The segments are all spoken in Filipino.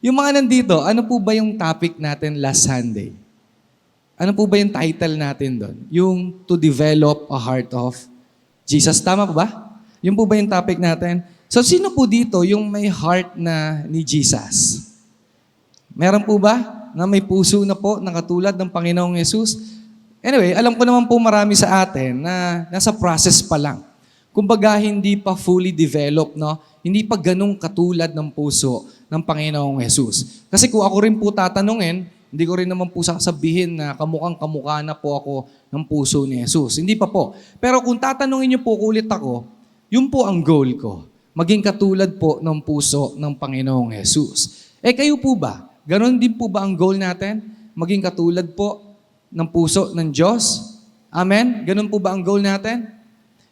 Yung mga nandito, ano po ba yung topic natin last Sunday? Ano po ba yung title natin doon? Yung to develop a heart of Jesus. Tama po ba? Yun po ba yung topic natin? So, sino po dito yung may heart na ni Jesus? Meron po ba na may puso na po na katulad ng Panginoong Yesus? Anyway, alam ko naman po marami sa atin na nasa process pa lang. Kumbaga, hindi pa fully developed, no? Hindi pa ganung katulad ng puso ng Panginoong Yesus. Kasi kung ako rin po tatanungin, hindi ko rin naman po sasabihin na kamukhang-kamukha na po ako ng puso ni Jesus. Hindi pa po. Pero kung tatanungin niyo po ulit ako, yun po ang goal ko. Maging katulad po ng puso ng Panginoong Jesus. Kayo po ba? Ganon din po ba ang goal natin? Maging katulad po ng puso ng Diyos? Amen? Ganon po ba ang goal natin?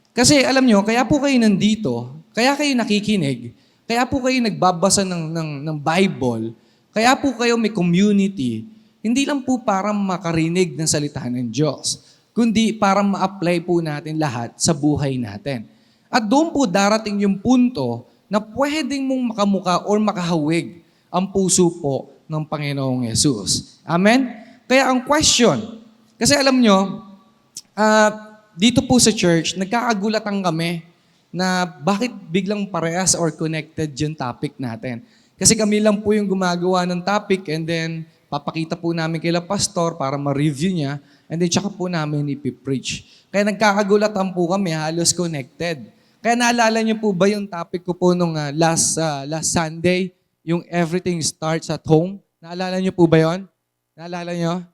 Kasi alam nyo, kaya po kayo nandito, kaya kayo nakikinig, kaya po kayo nagbabasa ng Bible, kaya po kayo may community, hindi lang po para makarinig ng salita ng Diyos, kundi para ma-apply po natin lahat sa buhay natin. At doon po darating yung punto na pwedeng mong makamuka or makahawig ang puso po ng Panginoong Yesus. Amen? Kaya ang question, kasi alam nyo, dito po sa church, nagkakagulatan kami na bakit biglang parehas or connected yung topic natin. Kasi kami lang po yung gumagawa ng topic and then papakita po namin kay pastor para ma-review niya and then tsaka po namin ipipreach. Kaya nagkakagulatan po kami, halos connected. Kaya naalala niyo po ba yung topic ko po nung last Sunday, yung everything starts at home? Naalala niyo po ba yon? Naalala niyo?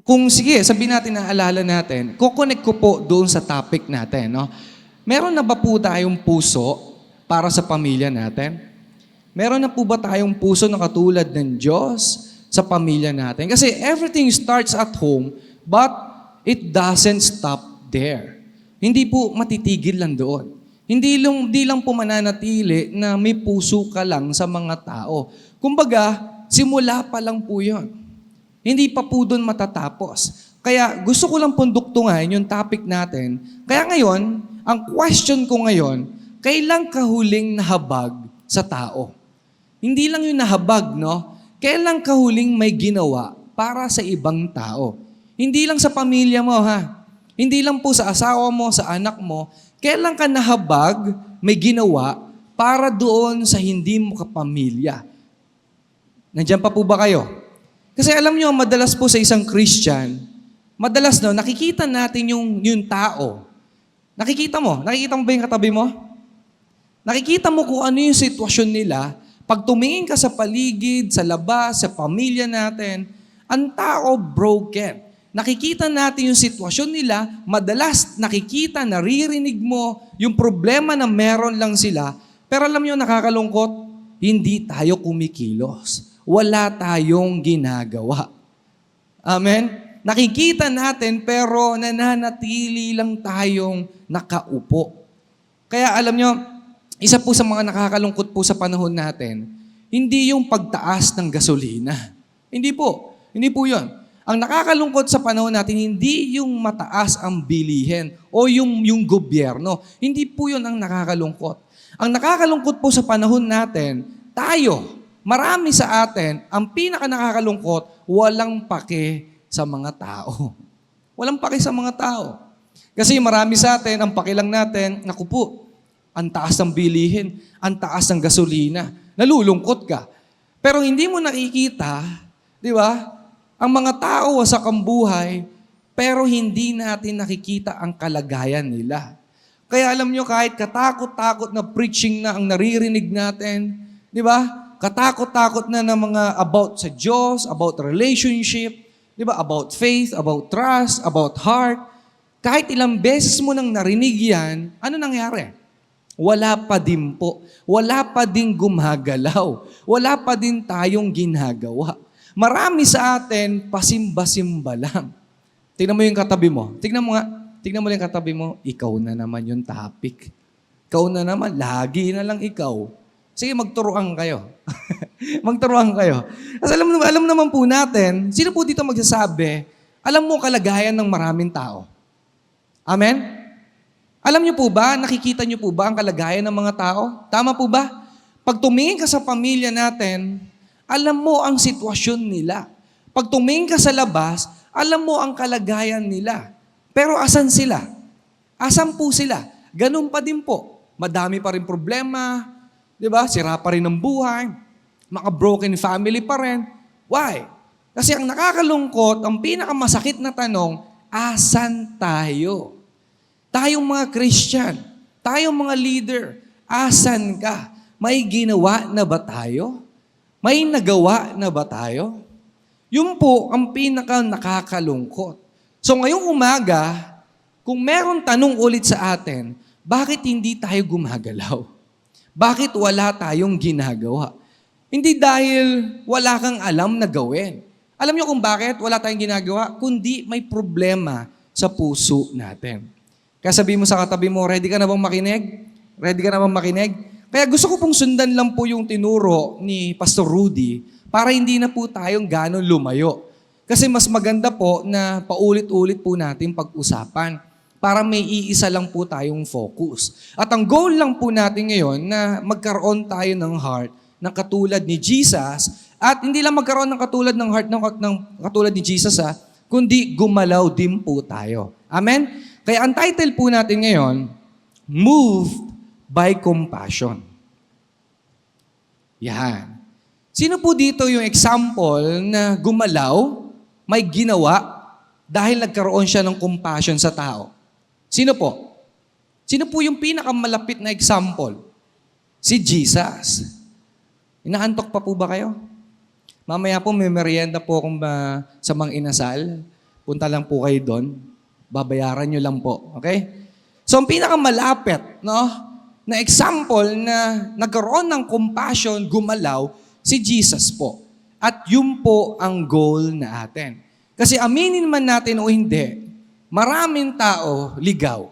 Kung sige, sabihin natin na alala natin, kukonek ko po doon sa topic natin. No? Meron na ba po tayong puso para sa pamilya natin? Meron na po ba tayong puso na katulad ng Diyos sa pamilya natin? Kasi everything starts at home, but it doesn't stop there. Hindi po matitigil lang doon. Hindi lang po mananatili na may puso ka lang sa mga tao. Kumbaga, simula pa lang po yun. Hindi pa po doon matatapos. Kaya gusto ko lang pong duktungan yung topic natin. Kaya ngayon, ang question ko ngayon, kailan ka huling nahabag sa tao? Hindi lang yung nahabag, no? Kailan ka huling may ginawa para sa ibang tao? Hindi lang sa pamilya mo, ha? Hindi lang po sa asawa mo, sa anak mo. Kailan ka nahabag, may ginawa para doon sa hindi mo kapamilya? Nandiyan pa po ba kayo? Kasi alam nyo, madalas po sa isang Christian, madalas no, nakikita natin yung tao. Nakikita mo ba yung katabi mo? Nakikita mo kung ano yung sitwasyon nila. Pag tumingin ka sa paligid, sa labas, sa pamilya natin, ang tao broken. Nakikita natin yung sitwasyon nila, madalas nakikita, naririnig mo yung problema na meron lang sila. Pero alam nyo, nakakalungkot, hindi tayo kumikilos. Wala tayong ginagawa. Amen? Nakikita natin pero nananatili lang tayong nakaupo. Kaya alam nyo, isa po sa mga nakakalungkot po sa panahon natin, hindi yung pagtaas ng gasolina. Hindi po. Hindi po yun. Ang nakakalungkot sa panahon natin, hindi yung mataas ang bilihin o yung gobyerno. Hindi po yun ang nakakalungkot. Ang nakakalungkot po sa panahon natin, tayo, marami sa atin, ang pinaka nakakalungkot, walang pake sa mga tao. Walang pake sa mga tao. Kasi marami sa atin, ang pake lang natin, naku po, ang taas ng bilihin, ang taas ng gasolina, nalulungkot ka. Pero hindi mo nakikita, di ba, ang mga tao sa kambuhay, pero hindi natin nakikita ang kalagayan nila. Kaya alam nyo, kahit katakot-takot na preaching na ang naririnig natin, di ba, katakot-takot na ng mga about sa Diyos, about relationship, di ba? About faith, about trust, about heart. Kahit ilang beses mo nang narinig yan, ano nangyari? Wala pa din po. Wala pa din gumagalaw. Wala pa din tayong ginagawa. Marami sa atin, pasimba-simba lang. Tingnan mo yung katabi mo. Tingnan mo yung katabi mo, ikaw na naman yung topic. Ikaw na naman, lagi na lang ikaw. Sige, magturuan kayo. Magturuan kayo. Kasi alam naman po natin, sino po dito magsasabi, alam mo kalagayan ng maraming tao. Amen? Alam niyo po ba, nakikita niyo po ba ang kalagayan ng mga tao? Tama po ba? Pag tumingin ka sa pamilya natin, alam mo ang sitwasyon nila. Pag tumingin ka sa labas, alam mo ang kalagayan nila. Pero asan sila? Asan po sila? Ganun pa din po. Madami pa rin problema, di ba? Sira pa rin ang buhay, mga broken family pa rin. Why? Kasi ang nakakalungkot, ang pinakamasakit na tanong, asan tayo? Tayong mga Christian, tayong mga leader, asan ka? May ginawa na ba tayo? May nagawa na ba tayo? Yun po ang pinaka nakakalungkot. So ngayong umaga, kung meron tanong ulit sa atin, bakit hindi tayo gumagalaw? Bakit wala tayong ginagawa? Hindi dahil wala kang alam na gawin. Alam niyo kung bakit wala tayong ginagawa? Kundi may problema sa puso natin. Kaya sabihin mo sa katabi mo, ready ka na bang makinig? Ready ka na bang makinig? Kaya gusto ko pong sundan lang po yung tinuro ni Pastor Rudy para hindi na po tayong ganon lumayo. Kasi mas maganda po na paulit-ulit po natin pag-usapan para may iisa lang po tayong focus. At ang goal lang po natin ngayon na magkaroon tayo ng heart ng katulad ni Jesus at hindi lang magkaroon ng katulad ng heart ng katulad ni Jesus kundi gumalaw din po tayo. Amen? Kaya ang title po natin ngayon, Moved by Compassion. Yan. Sino po dito yung example na gumalaw, may ginawa, dahil nagkaroon siya ng compassion sa tao? Sino po? Sino po yung pinakamalapit na example? Si Jesus. Inaantok pa po ba kayo? Mamaya po may merienda po akong sa Mang Inasal. Punta lang po kayo doon. Babayaran nyo lang po. Okay? So, ang pinakamalapit, na example na nagkaroon ng compassion, gumalaw, si Jesus po. At yun po ang goal na atin. Kasi aminin man natin o hindi, maraming tao ligaw.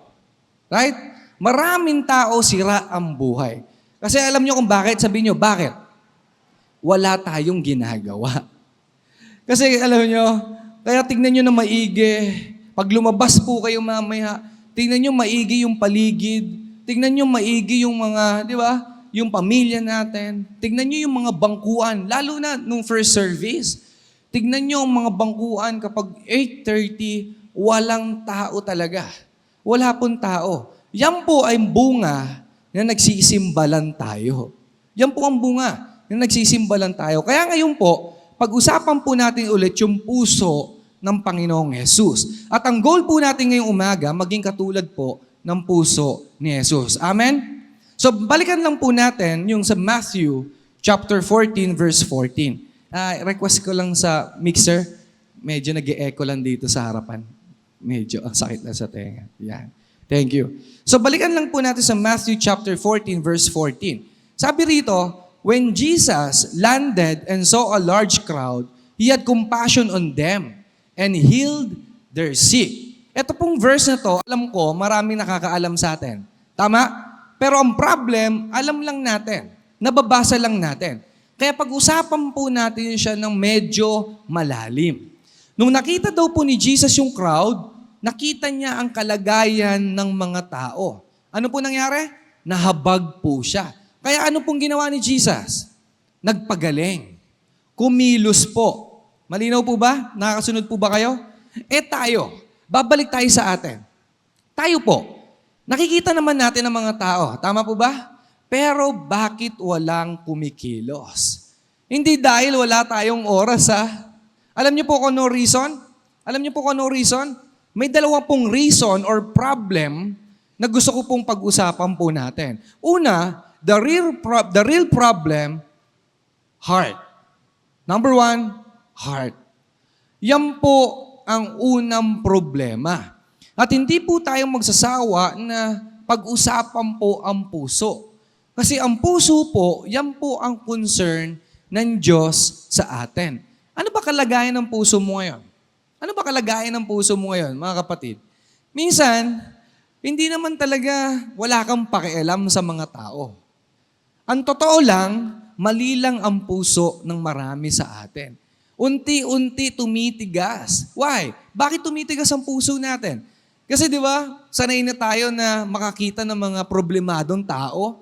Right? Maraming tao sira ang buhay. Kasi alam nyo kung bakit? Sabihin nyo, bakit? Wala tayong ginagawa. Kasi alam nyo, kaya tignan nyo na maigi. Pag lumabas po kayo mamaya, tingnan nyo maigi yung paligid. Tingnan nyo maigi yung mga, di ba? Yung pamilya natin. Tingnan nyo yung mga bangkuan. Lalo na nung first service. Tingnan nyo ang mga bangkuan kapag 8:30, walang tao talaga. Wala pong tao. Yan po ay bunga na nagsisimbalan tayo. Yan po ang bunga na nagsisimbalan tayo. Kaya ngayon po, pag-usapan po natin ulit yung puso ng Panginoong Jesus. At ang goal po natin ngayong umaga, maging katulad po ng puso ni Jesus. Amen? So, balikan lang po natin yung sa Matthew chapter 14, verse 14. Request ko lang sa mixer, medyo nag-e-echo lang dito sa harapan. Medyo sakit na sa tenga. Yan. Thank you. So, balikan lang po natin sa Matthew chapter 14, verse 14. Sabi rito, when Jesus landed and saw a large crowd, He had compassion on them and healed their sick. Ito pong verse na to, alam ko, maraming nakakaalam sa atin. Tama? Pero ang problem, alam lang natin. Nababasa lang natin. Kaya pag-usapan po natin siya ng medyo malalim. Nung nakita daw po ni Jesus yung crowd, nakita niya ang kalagayan ng mga tao. Ano po nangyari? Nahabag po siya. Kaya ano pong ginawa ni Jesus? Nagpagaling. Kumilos po. Malinaw po ba? Nakakasunod po ba kayo? Tayo. Babalik tayo sa atin. Tayo po. Nakikita naman natin ang mga tao. Tama po ba? Pero bakit walang kumikilos? Hindi dahil wala tayong oras, Alam niyo po kung no reason? Alam niyo po kung no reason? May dalawa pong reason or problem na gusto ko pong pag-usapan po natin. Una, the real problem, heart. Number 1, heart. Yan po ang unang problema. At hindi po tayo magsasawa na pag-usapan po ang puso. Kasi ang puso po, yan po ang concern ng Diyos sa atin. Ano ba kalagayan ng puso mo ngayon? Ano ba kalagayan ng puso mo ngayon, mga kapatid? Minsan, hindi naman talaga wala kang pakialam sa mga tao. Ang totoo lang, mali lang ang puso ng marami sa atin. Unti-unti tumitigas. Why? Bakit tumitigas ang puso natin? Kasi di ba, sanay na tayo na makakita ng mga problemadong tao.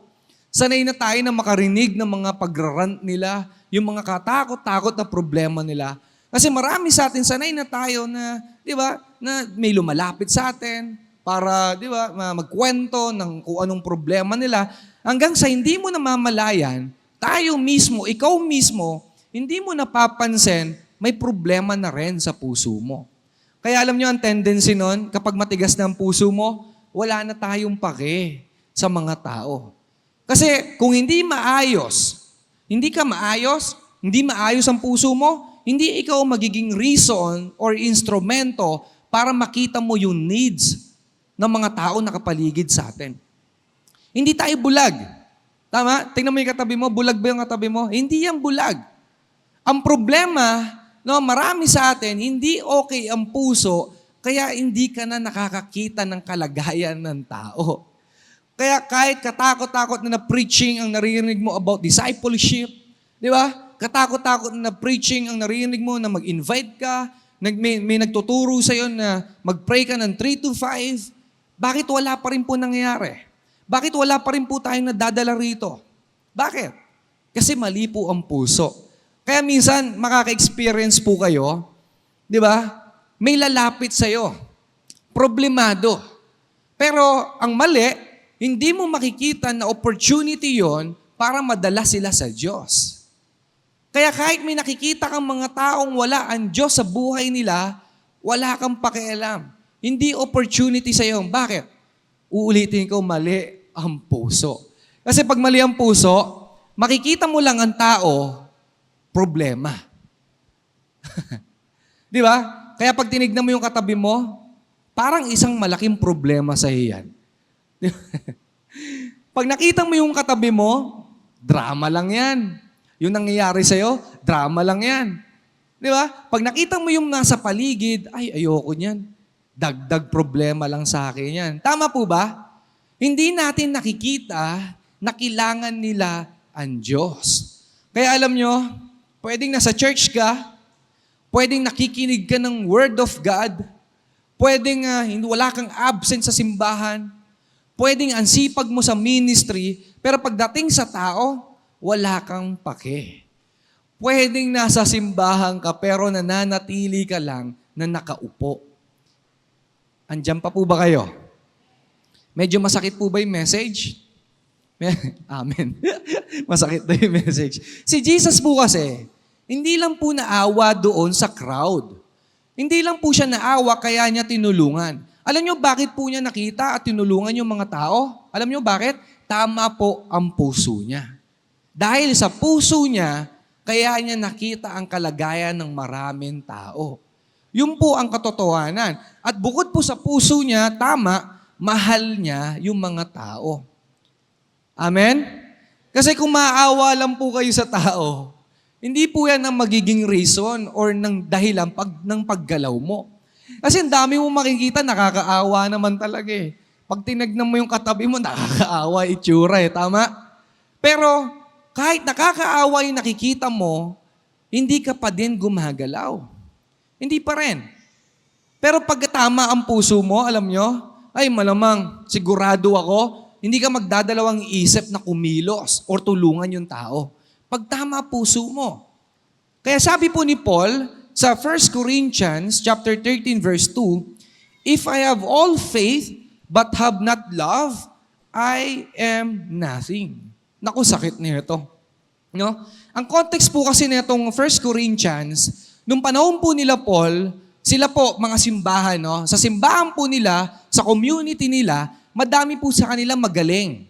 Sanay na tayo na makarinig ng mga pagrarant nila, yung mga katakot-takot na problema nila. Kasi marami sa atin, sanay na tayo na, di ba, na may lumalapit sa atin para, di ba, magkwento ng kung anong problema nila. Hanggang sa hindi mo namamalayan, tayo mismo, ikaw mismo, hindi mo napapansin, may problema na rin sa puso mo. Kaya alam nyo ang tendency nun, kapag matigas na ang puso mo, wala na tayong pake sa mga tao. Kasi kung hindi maayos, hindi ka maayos, hindi maayos ang puso mo, hindi ikaw magiging reason or instrumento para makita mo yung needs ng mga tao na kapaligid sa atin. Hindi tayo bulag. Tama? Tingnan mo yung katabi mo, bulag ba yung katabi mo? Hindi yan bulag. Ang problema, no, marami sa atin, hindi okay ang puso, kaya hindi ka na nakakakita ng kalagayan ng tao. Kaya kahit katakot-takot na preaching ang naririnig mo about discipleship, di ba? Katakot-takot na preaching ang naririnig mo na mag-invite ka, may nagtuturo sa'yo na mag-pray ka ng 3 to 5, bakit wala pa rin po nangyayari? Bakit wala pa rin po tayong nadadala rito? Bakit? Kasi mali po ang puso. Kaya minsan, makaka-experience po kayo, di ba? May lalapit sa'yo. Problemado. Pero ang mali, hindi mo makikita na opportunity yon para madala sila sa Diyos. Kaya kahit may nakikita kang mga taong wala ang Diyos sa buhay nila, wala kang pakialam. Hindi opportunity sa'yo. Bakit? Uulitin ko, mali ang puso. Kasi pag mali ang puso, makikita mo lang ang tao, problema. Di ba? Kaya pag tinignan mo yung katabi mo, parang isang malaking problema sa iyan. Pag nakita mo yung katabi mo, drama lang yan. Yung nangyayari sa'yo, drama lang yan. Di ba? Pag nakita mo yung nasa paligid, ay, ayoko niyan. Dagdag problema lang sa akin yan. Tama po ba? Hindi natin nakikita na kailangan nila ang Diyos. Kaya alam nyo, pwedeng nasa church ka, pwedeng nakikinig ka ng Word of God, pwedeng wala kang absent sa simbahan, pwedeng ang sipag mo sa ministry, pero pagdating sa tao, wala kang pake. Pwedeng nasa simbahan ka, pero nananatili ka lang na nakaupo. Andiyan pa po ba kayo? Medyo masakit po ba yung message? Amen. Masakit na yung message. Si Jesus po kasi, hindi lang po naawa doon sa crowd. Hindi lang po siya naawa kaya niya tinulungan. Alam niyo bakit po niya nakita at tinulungan yung mga tao? Alam niyo bakit? Tama po ang puso niya. Dahil sa puso niya, kaya niya nakita ang kalagayan ng maraming tao. Yun po ang katotohanan. At bukod po sa puso niya, tama, mahal niya yung mga tao. Amen? Kasi kung maawa lang po kayo sa tao, hindi po yan ang magiging reason or ng dahilan ng paggalaw mo. Kasi ang dami mo makikita, nakakaawa naman talaga eh. Pag tinignan mo yung katabi mo, nakakaawa itsura eh. Tama? Pero kahit nakakaawa yung nakikita mo, hindi ka pa din gumagalaw. Hindi pa rin. Pero pag tama ang puso mo, alam nyo, ay malamang, sigurado ako, hindi ka magdadalawang isip na kumilos or tulungan yung tao. Pag tama puso mo. Kaya sabi po ni Paul sa 1 Corinthians chapter 13 verse 2, if I have all faith but have not love, I am nothing. Naku, sakit nito. No? Ang context po kasi nitong 1 Corinthians, nung panahon po nila Paul, sila po mga simbahan, no? Sa simbahan po nila, sa community nila, madami po sa kanila magaling.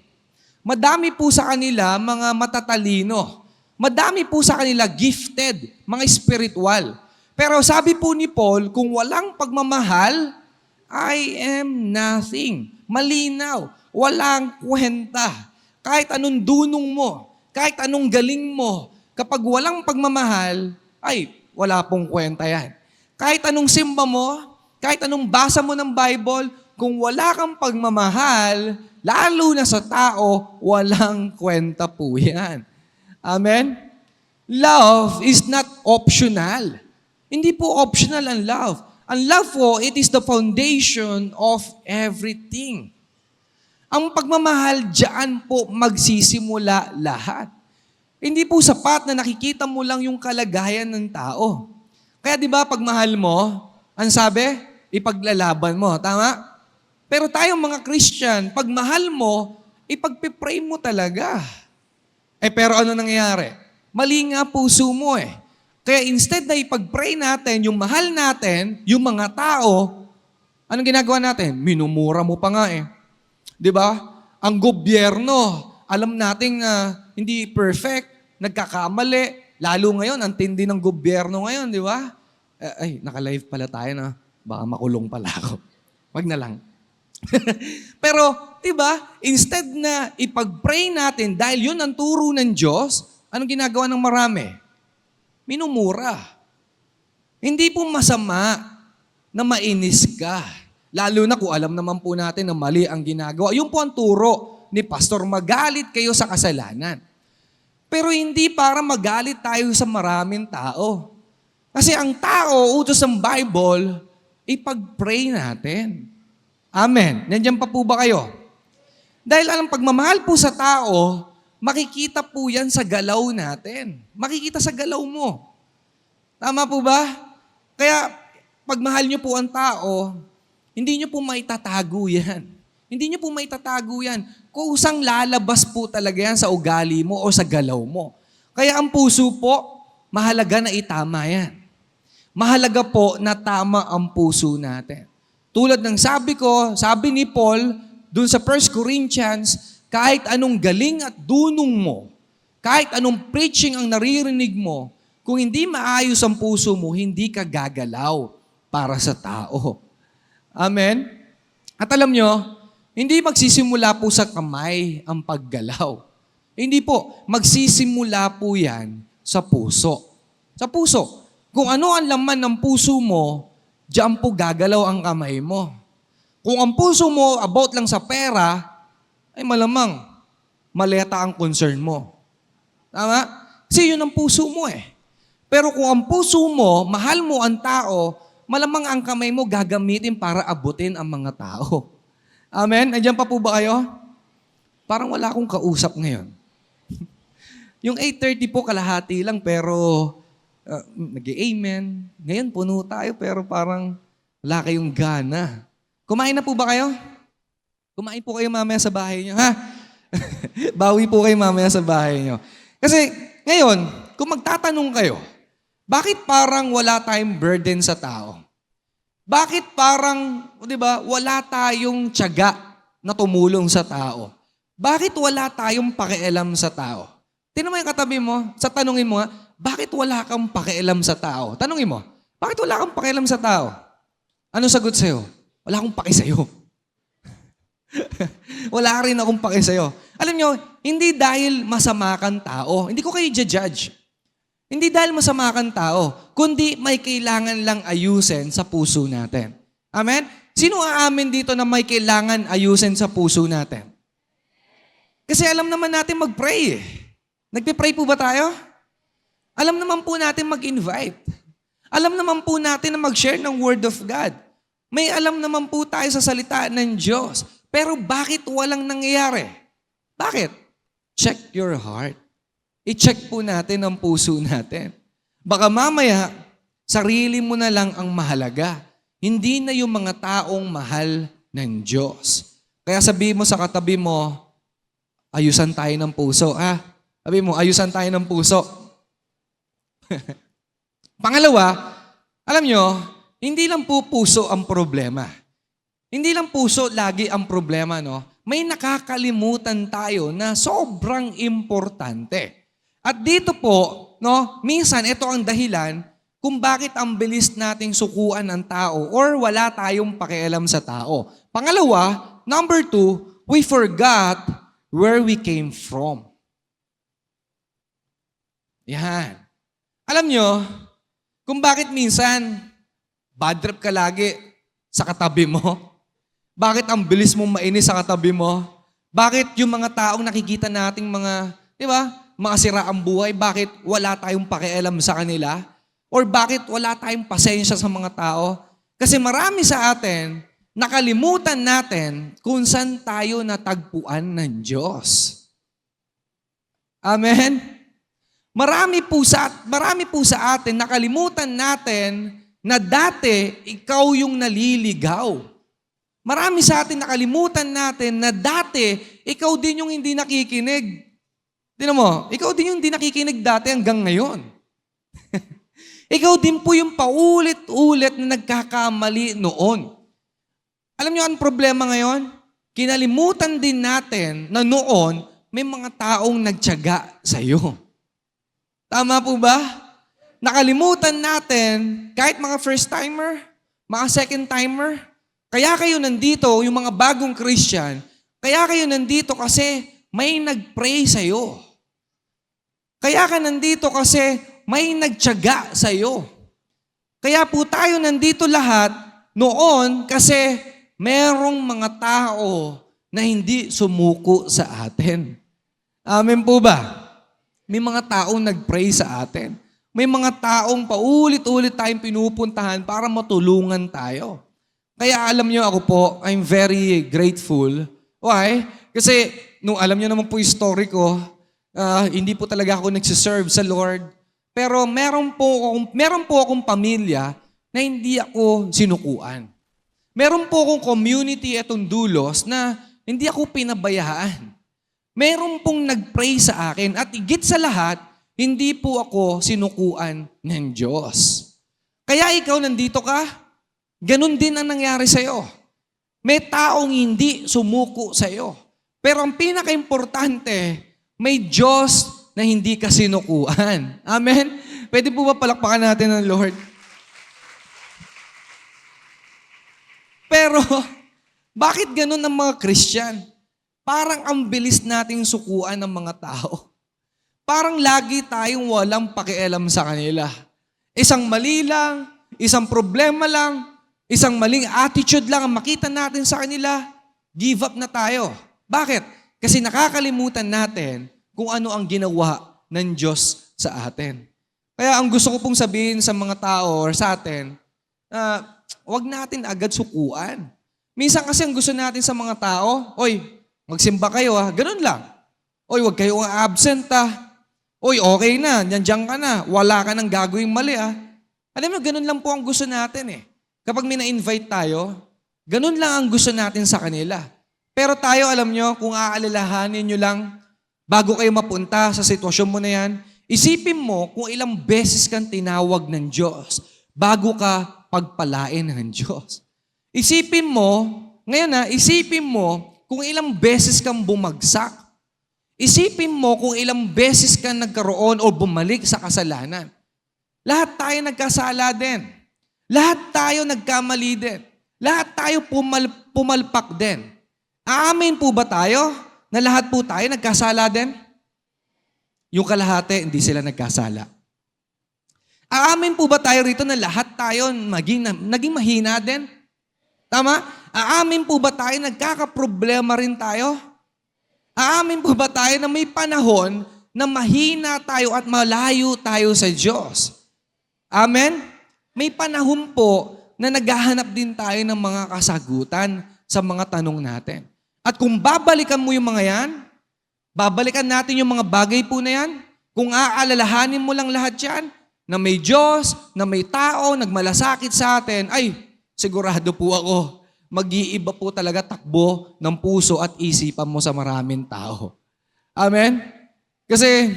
Madami po sa kanila mga matatalino. Madami po sa kanila gifted, mga spiritual. Pero sabi po ni Paul, kung walang pagmamahal, I am nothing. Malinaw. Walang kwenta. Kahit anong dunong mo, kahit anong galing mo, kapag walang pagmamahal, ay, wala pong kwenta yan. Kahit anong simba mo, kahit anong basa mo ng Bible, kung wala kang pagmamahal, lalo na sa tao, walang kwenta po yan. Amen? Love is not optional. Hindi po optional ang love. Ang love po, it is the foundation of everything. Ang pagmamahal, diyan po magsisimula lahat. Hindi po sapat na nakikita mo lang yung kalagayan ng tao. Kaya di ba, pag mahal mo, ang sabi, ipaglalaban mo. Tama? Pero tayong mga Christian, pag mahal mo, ipagpipray mo talaga. Pero ano nangyayari? Mali nga puso mo eh. Kaya instead na ipag-pray natin, yung mahal natin, yung mga tao, anong ginagawa natin? Minumura mo pa nga eh. Di ba? Ang gobyerno, alam nating hindi perfect, nagkakamali. Lalo ngayon, ang tindi ng gobyerno ngayon, di ba? Naka-live pala tayo na. Baka makulong pala ako. Wag na lang. Pero, di ba, instead na ipag-pray natin dahil yun ang turo ng Diyos, anong ginagawa ng marami? Minumura. Hindi po masama na mainis ka. Lalo na kung alam naman po natin na mali ang ginagawa. Yun po ang turo ni Pastor, magalit kayo sa kasalanan. Pero hindi para magalit tayo sa maraming tao. Kasi ang tao, utos ng Bible, ipag-pray natin. Amen. Nandiyan pa po ba kayo? Dahil alam, pagmamahal po sa tao, makikita po yan sa galaw natin. Makikita sa galaw mo. Tama po ba? Kaya, pagmahal niyo po ang tao, hindi niyo po maitatago yan. Hindi niyo po maitatago yan. Kusang lalabas po talaga yan sa ugali mo o sa galaw mo. Kaya ang puso po, mahalaga na itama yan. Mahalaga po na tama ang puso natin. Tulad ng sabi ni Paul, dun sa 1 Corinthians, kahit anong galing at dunong mo, kahit anong preaching ang naririnig mo, kung hindi maayos ang puso mo, hindi ka gagalaw para sa tao. Amen? At alam nyo, hindi magsisimula po sa kamay ang paggalaw. Hindi po, magsisimula po yan sa puso. Sa puso. Kung ano ang laman ng puso mo, diyan po gagalaw ang kamay mo. Kung ang puso mo about lang sa pera, ay malamang maleta ang concern mo. Tama? Kasi yun ang puso mo eh. Pero kung ang puso mo, mahal mo ang tao, malamang ang kamay mo gagamitin para abutin ang mga tao. Amen? Andiyan pa po ba kayo? Parang wala akong kausap ngayon. Yung 8:30 po kalahati lang pero nag-amen. Ngayon puno tayo pero parang wala kayong gana. Kumain na po ba kayo? Kumain po kayo mamaya sa bahay niyo, ha? Bawi po kayo mamaya sa bahay niyo. Kasi ngayon, kung magtatanong kayo, bakit parang wala tayong burden sa tao? Bakit parang, di ba, wala tayong tiyaga na tumulong sa tao? Bakit wala tayong pakialam sa tao? Tingnan mo yung katabi mo, sa tanungin mo nga, bakit wala kang pakialam sa tao? Tanungin mo, bakit wala kang pakialam sa tao? Ano sagot sa'yo? Wala akong paki sa'yo. Wala rin akong paki sa'yo. Alam nyo, hindi dahil masama kang tao, hindi ko kayo judge. Hindi dahil masama kang tao, kundi may kailangan lang ayusin sa puso natin. Amen? Sino aamin dito na may kailangan ayusin sa puso natin? Kasi alam naman natin mag-pray eh. Nagpe-pray po ba tayo? Alam naman po natin mag-invite. Alam naman po natin na mag-share ng Word of God. May alam naman po tayo sa salita ng Diyos. Pero bakit walang nangyayari? Bakit? Check your heart. I-check po natin ang puso natin. Baka mamaya, sarili mo na lang ang mahalaga. Hindi na yung mga taong mahal ng Diyos. Kaya sabihin mo sa katabi mo, ayusan tayo ng puso. Sabi mo, ayusan tayo ng puso. Pangalawa, alam nyo, hindi lang po puso ang problema. Hindi lang puso lagi ang problema, no? May nakakalimutan tayo na sobrang importante. At dito po, no, minsan ito ang dahilan kung bakit ang bilis nating sukuan ng tao or wala tayong pakialam sa tao. Pangalawa, number 2, we forgot where we came from. Yan. Alam nyo, kung bakit minsan bad trip ka lagi sa katabi mo? Bakit ang bilis mong mainis sa katabi mo? Bakit yung mga taong nakikita nating mga, di ba, mga siraang buhay, bakit wala tayong pakialam sa kanila? Or bakit wala tayong pasensya sa mga tao? Kasi marami sa atin, nakalimutan natin kung saan tayo natagpuan ng Diyos. Amen? Marami po sa atin, nakalimutan natin na dati, ikaw yung naliligaw. Marami sa atin, nakalimutan natin na dati, ikaw din yung hindi nakikinig. Tingnan mo, ikaw din yung hindi nakikinig dati hanggang ngayon. Ikaw din po yung paulit-ulit na nagkakamali noon. Alam niyo ang problema ngayon? Kinalimutan din natin na noon, may mga taong nagtiyaga sa iyo. Tama po ba? Nakalimutan natin, kahit mga first-timer, mga second-timer, kaya kayo nandito, yung mga bagong Christian, kaya kayo nandito kasi may nag-pray sa iyo. Kaya ka nandito kasi may nagtiyaga sa iyo. Kaya po tayo nandito lahat noon kasi merong mga tao na hindi sumuko sa atin. Amen po ba? May mga taong nag-pray sa atin. May mga taong paulit-ulit tayong pinupuntahan para matulungan tayo. Kaya alam niyo ako po, I'm very grateful. Why? Kasi nung alam niyo naman po yung story ko, hindi po talaga ako nagsiserve sa Lord. Pero meron po akong pamilya na hindi ako sinukuan. Meron po akong community at Honduras na hindi ako pinabayaan. Meron pong nag-pray sa akin at higit sa lahat, hindi po ako sinukuan ng Diyos. Kaya ikaw nandito ka, ganun din ang nangyari sa'yo. May taong hindi sumuko sa'yo. Pero ang pinaka-importante, may Diyos na hindi ka sinukuan. Amen? Pwede po ba palakpakan natin ng Lord? Pero, bakit ganun ang mga Christian? Parang ang bilis nating sukuan ng mga tao. Parang lagi tayong walang pakialam sa kanila. Isang mali lang, isang problema lang, isang maling attitude lang ang makita natin sa kanila, give up na tayo. Bakit? Kasi nakakalimutan natin kung ano ang ginawa ng Diyos sa atin. Kaya ang gusto ko pong sabihin sa mga tao or sa atin, wag natin agad sukuan. Minsan kasi ang gusto natin sa mga tao, oy, magsimba kayo ganun lang. Oy, wag kayo absent Oy, okay na, nandiyan ka na, wala ka nang gagawing mali Alam mo, ganun lang po ang gusto natin Kapag may na-invite tayo, ganun lang ang gusto natin sa kanila. Pero tayo, alam nyo, kung aalalahanin nyo lang, bago kayo mapunta sa sitwasyon mo na yan, isipin mo kung ilang beses kang tinawag ng Diyos bago ka pagpalain ng Diyos. Isipin mo, ngayon isipin mo kung ilang beses kang bumagsak. Isipin mo kung ilang beses ka nagkaroon o bumalik sa kasalanan. Lahat tayo nagkasala din. Lahat tayo nagkamali din. Lahat tayo pumalpak din. Aamin po ba tayo na lahat po tayo nagkasala din? Yung kalahati, hindi sila nagkasala. Aamin po ba tayo rito na lahat tayo naging mahina din? Tama? Aamin po ba tayo nagkakaproblema rin tayo? Aamin po ba tayo na may panahon na mahina tayo at malayo tayo sa Diyos? Amen? May panahon po na naghahanap din tayo ng mga kasagutan sa mga tanong natin. At kung babalikan mo yung mga yan, babalikan natin yung mga bagay po na yan, kung aalalahanin mo lang lahat yan, na may Diyos, na may tao, nagmalasakit sa atin, ay, sigurado po ako, mag-iiba po talaga takbo ng puso at isipan mo sa maraming tao. Amen? Kasi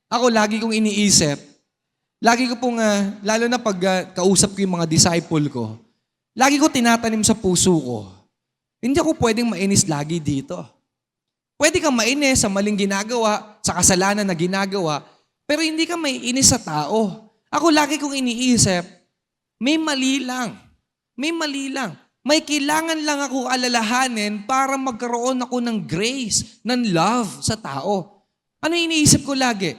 ako lagi kong iniisip, lagi ko pong, lalo na pag kausap ko yung mga disciple ko, lagi ko tinatanim sa puso ko, hindi ako pwedeng mainis lagi dito. Pwede kang mainis sa maling ginagawa, sa kasalanan na ginagawa, pero hindi ka maiinis sa tao. Ako lagi kong iniisip, may mali lang. May mali lang. May kailangan lang ako alalahanin para magkaroon ako ng grace, ng love sa tao. Ano iniisip ko lagi?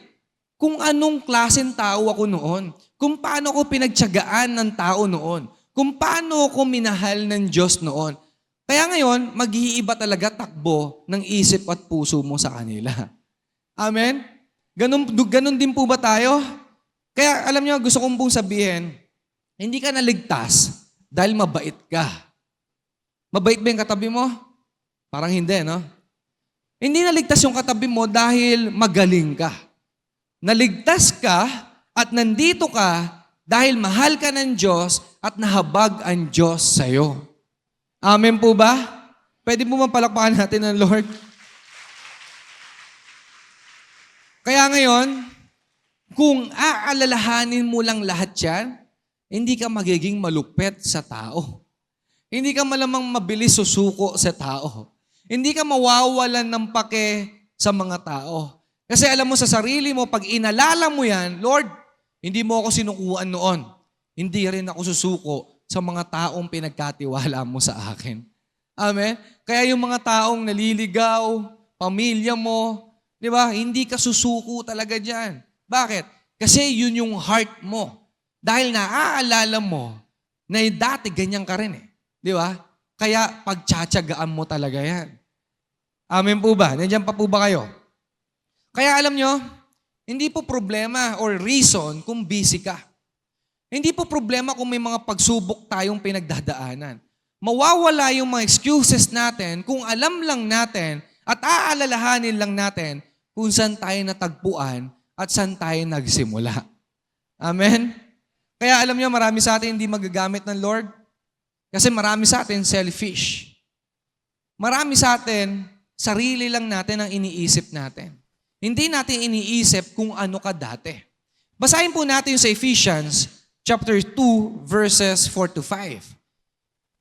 Kung anong klaseng tao ako noon. Kung paano ko pinagtiyagaan ng tao noon. Kung paano ko minahal ng Diyos noon. Kaya ngayon, mag-iiba talaga takbo ng isip at puso mo sa kanila. Amen? Ganun din po ba tayo? Kaya alam niyo, gusto kong pong sabihin, hindi ka naligtas Dahil mabait ka. Mabait ba yung katabi mo? Parang hindi, no? Hindi naligtas yung katabi mo dahil magaling ka. Naligtas ka at nandito ka dahil mahal ka ng Diyos at nahabag ang Diyos sa'yo. Amen po ba? Pwede mo mapalakpakan natin ng Lord? Kaya ngayon, kung aalalahanin mo lang lahat yan, hindi ka magiging malupet sa tao. Hindi ka malamang mabilis susuko sa tao. Hindi ka mawawalan ng pake sa mga tao. Kasi alam mo sa sarili mo, pag inalala mo yan, Lord, hindi mo ako sinukuan noon. Hindi rin ako susuko sa mga taong pinagkatiwala mo sa akin. Amen? Kaya yung mga taong naliligaw, pamilya mo, di ba? Hindi ka susuko talaga dyan. Bakit? Kasi yun yung heart mo. Dahil naaalala mo na dati ganyan ka rin eh. Di ba? Kaya pagtsatsagaan mo talaga yan. Amen po ba? Nandiyan pa po ba kayo? Kaya alam nyo, hindi po problema or reason kung busy ka. Hindi po problema kung may mga pagsubok tayong pinagdadaanan. Mawawala yung mga excuses natin kung alam lang natin at aalalahanin lang natin kung saan tayo natagpuan at saan tayo nagsimula. Amen? Kaya alam nyo, marami sa atin hindi magagamit ng Lord. Kasi marami sa atin selfish. Marami sa atin, sarili lang natin ang iniisip natin. Hindi natin iniisip kung ano ka dati. Basahin po natin sa Ephesians chapter 2, verses 4 to 5.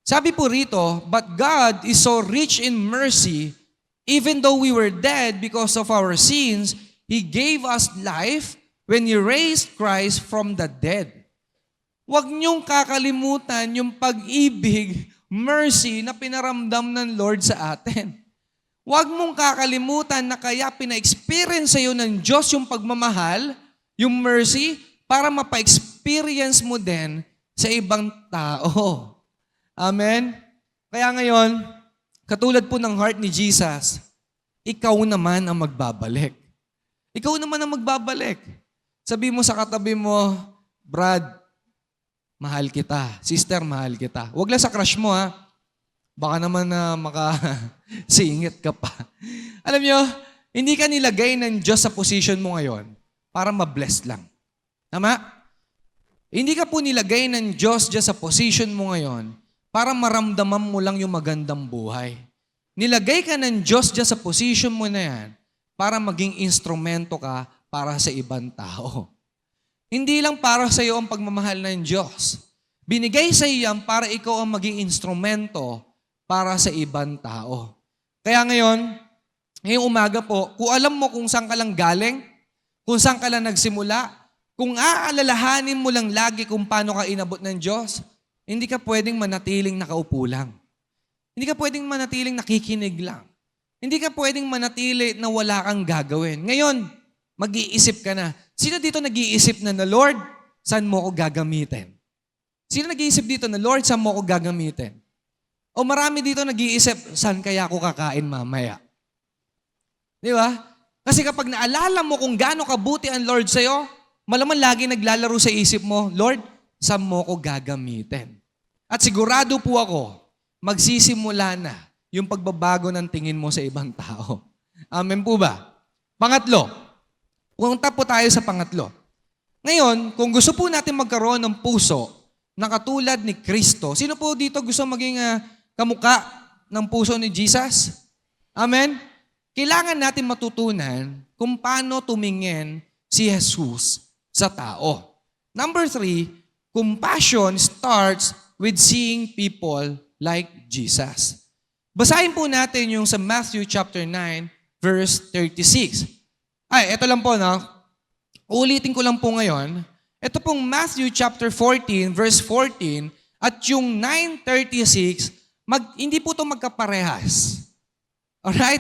Sabi po rito, "But God is so rich in mercy, even though we were dead because of our sins, He gave us life when He raised Christ from the dead." Huwag niyong kakalimutan yung pag-ibig, mercy na pinaramdam ng Lord sa atin. Huwag mong kakalimutan na kaya pina-experience sa'yo ng Diyos yung pagmamahal, yung mercy, para mapa-experience mo din sa ibang tao. Amen? Kaya ngayon, katulad po ng heart ni Jesus, ikaw naman ang magbabalik. Ikaw naman ang magbabalik. Sabi mo sa katabi mo, Brad, mahal kita. Sister, mahal kita. Huwag lang sa crush mo, ha? Baka naman na makasingit ka pa. Alam nyo, hindi ka nilagay ng Diyos sa position mo ngayon para ma-bless lang. Tama? Hindi ka po nilagay ng Diyos dyan sa position mo ngayon para maramdaman mo lang yung magandang buhay. Nilagay ka ng Diyos dyan sa position mo na yan para maging instrumento ka para sa ibang tao. Hindi lang para sa iyo ang pagmamahal ng Diyos. Binigay sa iyo yan para ikaw ang maging instrumento para sa ibang tao. Kaya ngayon, ngayong umaga po, kung alam mo kung saan ka lang galing, kung saan ka lang nagsimula, kung aalalahanin mo lang lagi kung paano ka inabot ng Diyos, hindi ka pwedeng manatiling nakaupo lang. Hindi ka pwedeng manatiling nakikinig lang. Hindi ka pwedeng manatili na wala kang gagawin. Ngayon, mag-iisip ka na. Sino dito nag-iisip na Lord, saan mo ako gagamitin? Sino nag-iisip dito na Lord, saan mo ako gagamitin? O marami dito nag-iisip, saan kaya ako kakain mamaya? Di ba? Kasi kapag naalala mo kung gaano kabuti ang Lord sa'yo, malaman lagi naglalaro sa isip mo, Lord, saan mo ako gagamitin? At sigurado po ako, magsisimula na yung pagbabago ng tingin mo sa ibang tao. Amen po ba? Pangatlo, punta po tayo sa pangatlo. Ngayon, kung gusto po natin magkaroon ng puso na katulad ni Kristo, sino po dito gusto maging kamuka ng puso ni Jesus? Amen? Kailangan natin matutunan kung paano tumingin si Jesus sa tao. Number 3, compassion starts with seeing people like Jesus. Basahin po natin yung sa Matthew chapter 9, verse 36. Ay, ito lang po, no? Ulitin ko lang po ngayon. Ito pong Matthew chapter 14, verse 14, at yung 9:36, hindi po ito magkaparehas. Alright?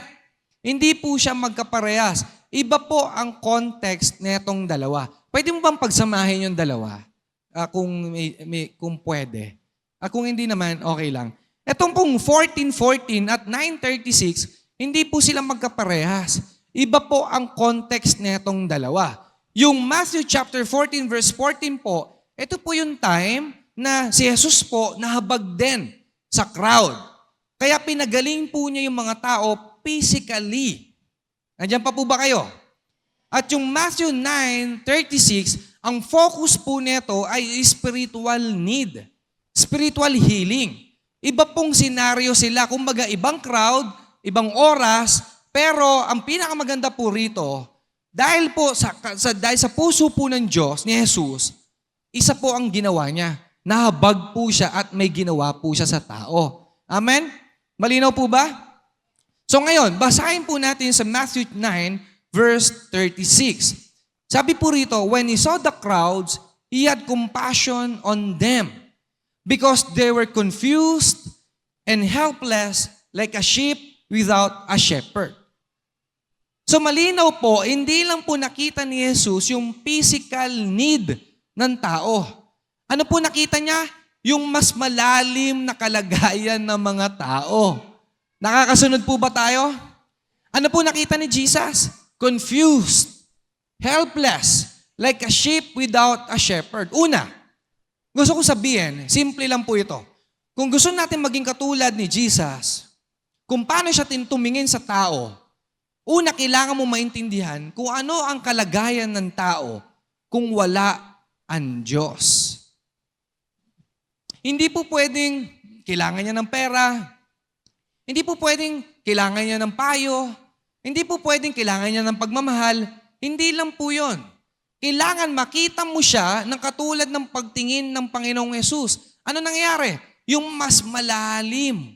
Hindi po siya magkaparehas. Iba po ang context netong dalawa. Pwede mo bang pagsamahin yung dalawa? Kung pwede. Kung hindi naman, okay lang. Itong pong 14:14 at 9:36, hindi po sila magkaparehas. Iba po ang context netong dalawa. Yung Matthew chapter 14 verse 14 po, ito po yung time na si Jesus po nahabag din sa crowd. Kaya pinagaling po niya yung mga tao physically. Nandiyan pa po ba kayo? At yung Matthew 9:36, ang focus po nito ay spiritual need. Spiritual healing. Iba pong senaryo sila. Kumbaga, ibang crowd, ibang oras, pero ang pinakamaganda po rito, dahil sa puso po ng Diyos, ni Jesus, isa po ang ginawa niya. Nahabag po siya at may ginawa po siya sa tao. Amen? Malinaw po ba? So ngayon, basahin po natin sa Matthew 9, verse 36. Sabi po rito, when he saw the crowds, he had compassion on them because they were confused and helpless like a sheep without a shepherd. So malinaw po, hindi lang po nakita ni Jesus yung physical need ng tao. Ano po nakita niya? Yung mas malalim na kalagayan ng mga tao. Nakakasunod po ba tayo? Ano po nakita ni Jesus? Confused, helpless, like a sheep without a shepherd. Una, gusto ko sabihin, simple lang po ito. Kung gusto natin maging katulad ni Jesus, kung paano siya tumingin sa tao, una, kailangan mo maintindihan kung ano ang kalagayan ng tao kung wala ang Diyos. Hindi po pwedeng kailangan niya ng pera, hindi po pwedeng kailangan niya ng payo, hindi po pwedeng kailangan niya ng pagmamahal, hindi lang po yun. Kailangan makita mo siya ng katulad ng pagtingin ng Panginoong Yesus. Ano nangyayari? Yung mas malalim.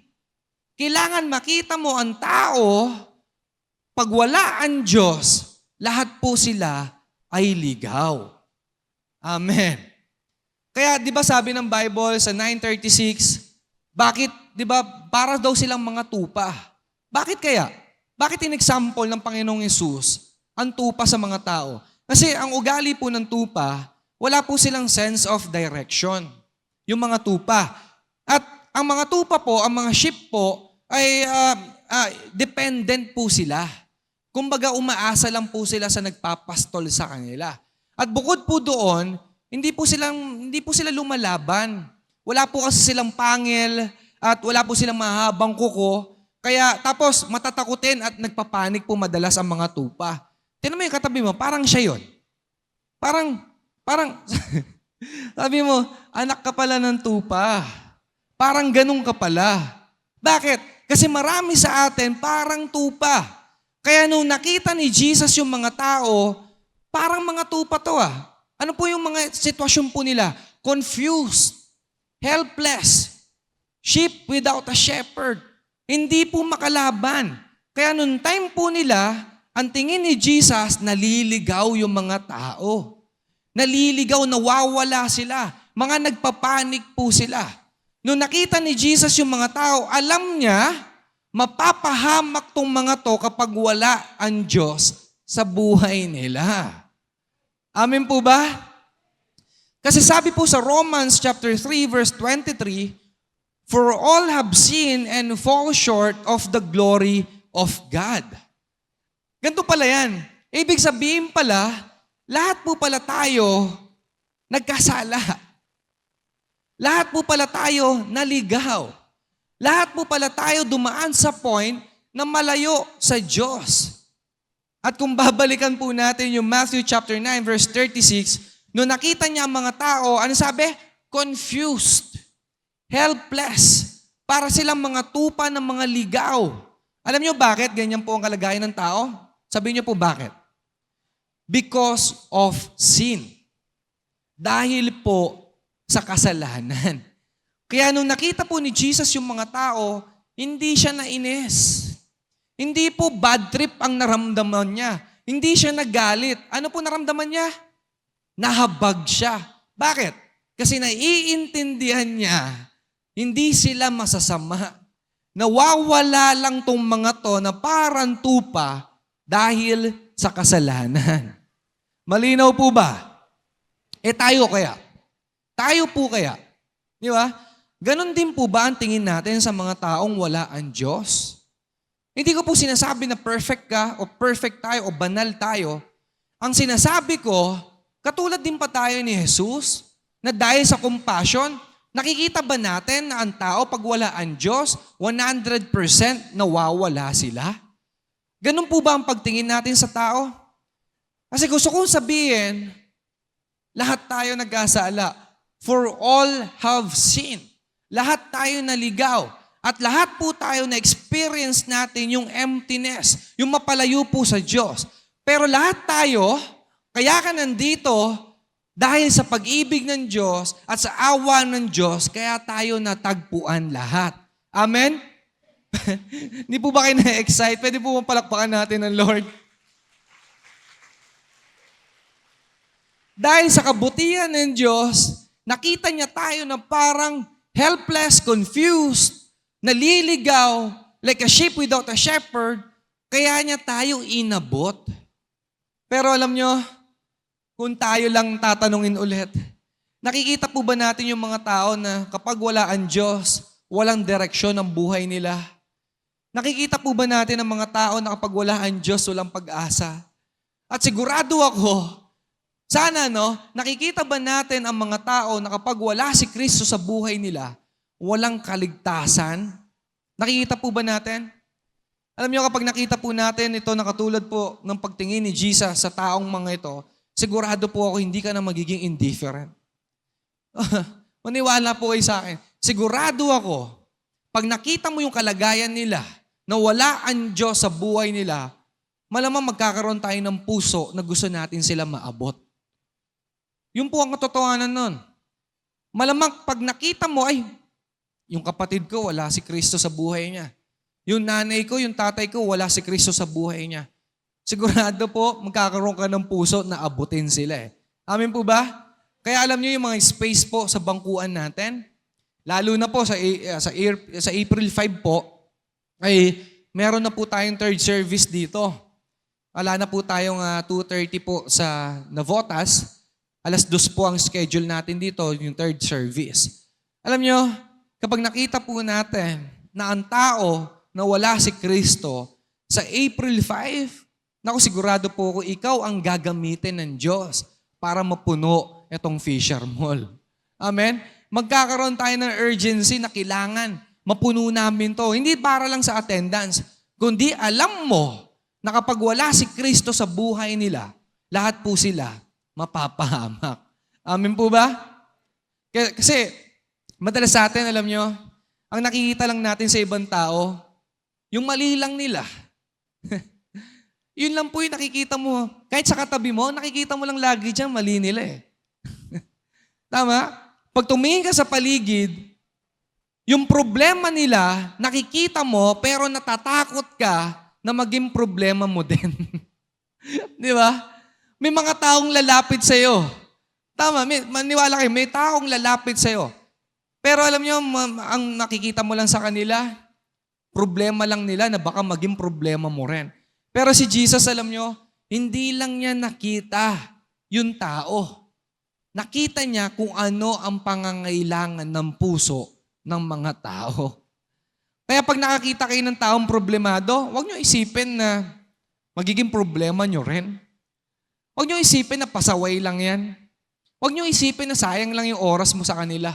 Kailangan makita mo ang tao, pag wala ang Diyos, lahat po sila ay ligaw. Amen. Kaya di ba sabi ng Bible sa 9:36, bakit, di ba, para daw silang mga tupa. Bakit kaya? Bakit in-example ng Panginoong Yesus ang tupa sa mga tao? Kasi ang ugali po ng tupa, wala po silang sense of direction. Yung mga tupa. At ang mga tupa po, ang mga sheep po, ay dependent po sila. Kumbaga umaasa lang po sila sa nagpapastol sa kanila. At bukod po doon, hindi po sila lumalaban. Wala po kasi silang pangil at wala po silang mahabang kuko. Kaya tapos matatakutin at nagpapanik po madalas ang mga tupa. Tingnan mo yung katabi mo, parang siya yun. Parang, sabi mo, anak ka pala ng tupa. Parang ganun ka pala. Bakit? Kasi marami sa atin parang tupa. Kaya nung nakita ni Jesus yung mga tao, parang mga tupa to ah. Ano po yung mga sitwasyon po nila? Confused, helpless, sheep without a shepherd. Hindi po makalaban. Kaya nung time po nila, ang tingin ni Jesus, naliligaw yung mga tao. Naliligaw, nawawala sila. Mga nagpapanik po sila. Nung nakita ni Jesus yung mga tao, alam niya, mapapahamak tong mga to kapag wala ang Diyos sa buhay nila. Amen po ba? Kasi sabi po sa Romans chapter 3 verse 23, for all have sinned and fall short of the glory of God. Ganito pala yan. Ibig sabihin pala, lahat po pala tayo nagkasala. Lahat po pala tayo naligaw. Lahat po pala tayo dumaan sa point na malayo sa Diyos. At kung babalikan po natin yung Matthew chapter 9 verse 36, nung nakita niya ang mga tao, ano sabi? Confused, helpless, para silang mga tupa ng mga ligaw. Alam niyo bakit ganyan po ang kalagayan ng tao? Sabihin niyo po bakit? Because of sin. Dahil po sa kasalanan. Kaya nung nakita po ni Jesus yung mga tao, hindi siya nainis. Hindi po bad trip ang naramdaman niya. Hindi siya nagalit. Ano po naramdaman niya? Nahabag siya. Bakit? Kasi naiintindihan niya, hindi sila masasama. Nawawala lang tong mga to na parang tupa dahil sa kasalanan. Malinaw po ba? Tayo kaya? Tayo po kaya? Di ba? Ganon din po ba ang tingin natin sa mga taong wala ang Diyos? Hindi ko po sinasabi na perfect ka o perfect tayo o banal tayo. Ang sinasabi ko, katulad din pa tayo ni Jesus, na dahil sa compassion, Nakikita ba natin na ang tao pag wala ang Diyos, 100% nawawala sila? Ganun po ba ang pagtingin natin sa tao? Kasi gusto kong sabihin, lahat tayo nagkasala. For all have sinned. Lahat tayo naligaw. At lahat po tayo na-experience natin yung emptiness, yung mapalayo po sa Diyos. Pero lahat tayo, kaya ka nandito, dahil sa pag-ibig ng Diyos at sa awa ng Diyos, kaya tayo natagpuan lahat. Amen? Hindi po ba kayo na-excite? Pwede po bang palakpakan natin ng Lord? Dahil sa kabutihan ng Diyos, nakita niya tayo na parang helpless, confused, naliligaw, like a sheep without a shepherd, kaya niya tayo inabot. Pero alam nyo, kung tayo lang tatanungin ulit, nakikita po ba natin yung mga tao na kapag wala ang Diyos, walang direksyon ang buhay nila? Nakikita po ba natin ang mga tao na kapag wala ang Diyos, walang pag-asa? At sigurado ako, sana nakikita ba natin ang mga tao na kapag wala si Kristo sa buhay nila, walang kaligtasan? Nakikita po ba natin? Alam niyo, kapag nakita po natin ito na katulad po ng pagtingin ni Jesus sa taong mga ito, sigurado po ako hindi ka na magiging indifferent. Maniwala po kayo sa akin. Sigurado ako, pag nakita mo yung kalagayan nila, na wala ang Diyos sa buhay nila, malamang magkakaroon tayo ng puso na gusto natin sila maabot. Yun po ang katotohanan nun. Malamang pag nakita mo, ay, yung kapatid ko, wala si Kristo sa buhay niya. Yung nanay ko, yung tatay ko, wala si Kristo sa buhay niya. Sigurado po, magkakaroon ka ng puso na abutin sila eh. Amin po ba? Kaya alam niyo yung mga space po sa bangkuan natin, lalo na po sa April 5 po, ay meron na po tayong third service dito. Wala na po tayong 2:30 po sa Navotas. 2:00 po ang schedule natin dito, yung third service. Alam niyo, kapag nakita po natin na ang tao na wala si Kristo sa April 5, naku, sigurado po ako, ikaw ang gagamitin ng Diyos para mapuno itong Fisher Mall. Amen? Magkakaroon tayo ng urgency na kailangan mapuno namin to. Hindi para lang sa attendance, kundi alam mo na kapag wala si Kristo sa buhay nila, lahat po sila mapapahamak. Amen po ba? Kasi madalas sa atin, alam nyo, ang nakikita lang natin sa ibang tao, yung mali lang nila. Yun lang po yung nakikita mo. Kahit sa katabi mo, nakikita mo lang lagi dyan, mali nila eh. Tama? Pag tumingin ka sa paligid, yung problema nila, nakikita mo, pero natatakot ka na maging problema mo din. Di ba? May mga taong lalapit sa'yo. Tama, maniwala kayo, may taong lalapit sa'yo. Pero alam nyo, ang nakikita mo lang sa kanila, problema lang nila na baka maging problema mo rin. Pero si Jesus, alam nyo, hindi lang niya nakita yung tao. Nakita niya kung ano ang pangangailangan ng puso ng mga tao. Kaya pag nakakita kayo ng taong problemado, huwag nyo isipin na magiging problema nyo rin. Huwag nyo isipin na pasaway lang yan. Huwag nyo isipin na sayang lang yung oras mo sa kanila.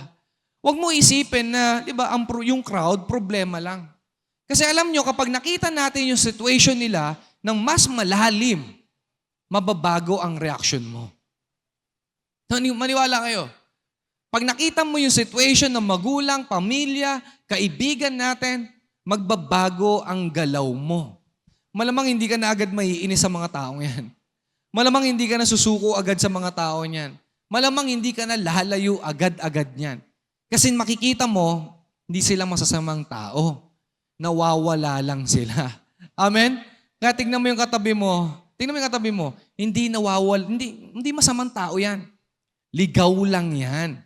Huwag mo isipin na, di ba, yung crowd, problema lang. Kasi alam nyo, kapag nakita natin yung situation nila ng mas malalim, mababago ang reaction mo. Maniwala kayo. Pag nakita mo yung situation ng magulang, pamilya, kaibigan natin, magbabago ang galaw mo. Malamang hindi ka na agad maiinis sa mga taong yan. Malamang hindi ka na susuko agad sa mga tao niyan. Malamang hindi ka na lalayo agad-agad niyan. Kasi makikita mo, hindi sila masasamang tao. Nawawala lang sila. Amen? Kaya tingnan mo yung katabi mo. Tingnan mo yung katabi mo. Hindi nawawala. Hindi masamang tao yan. Ligaw lang yan.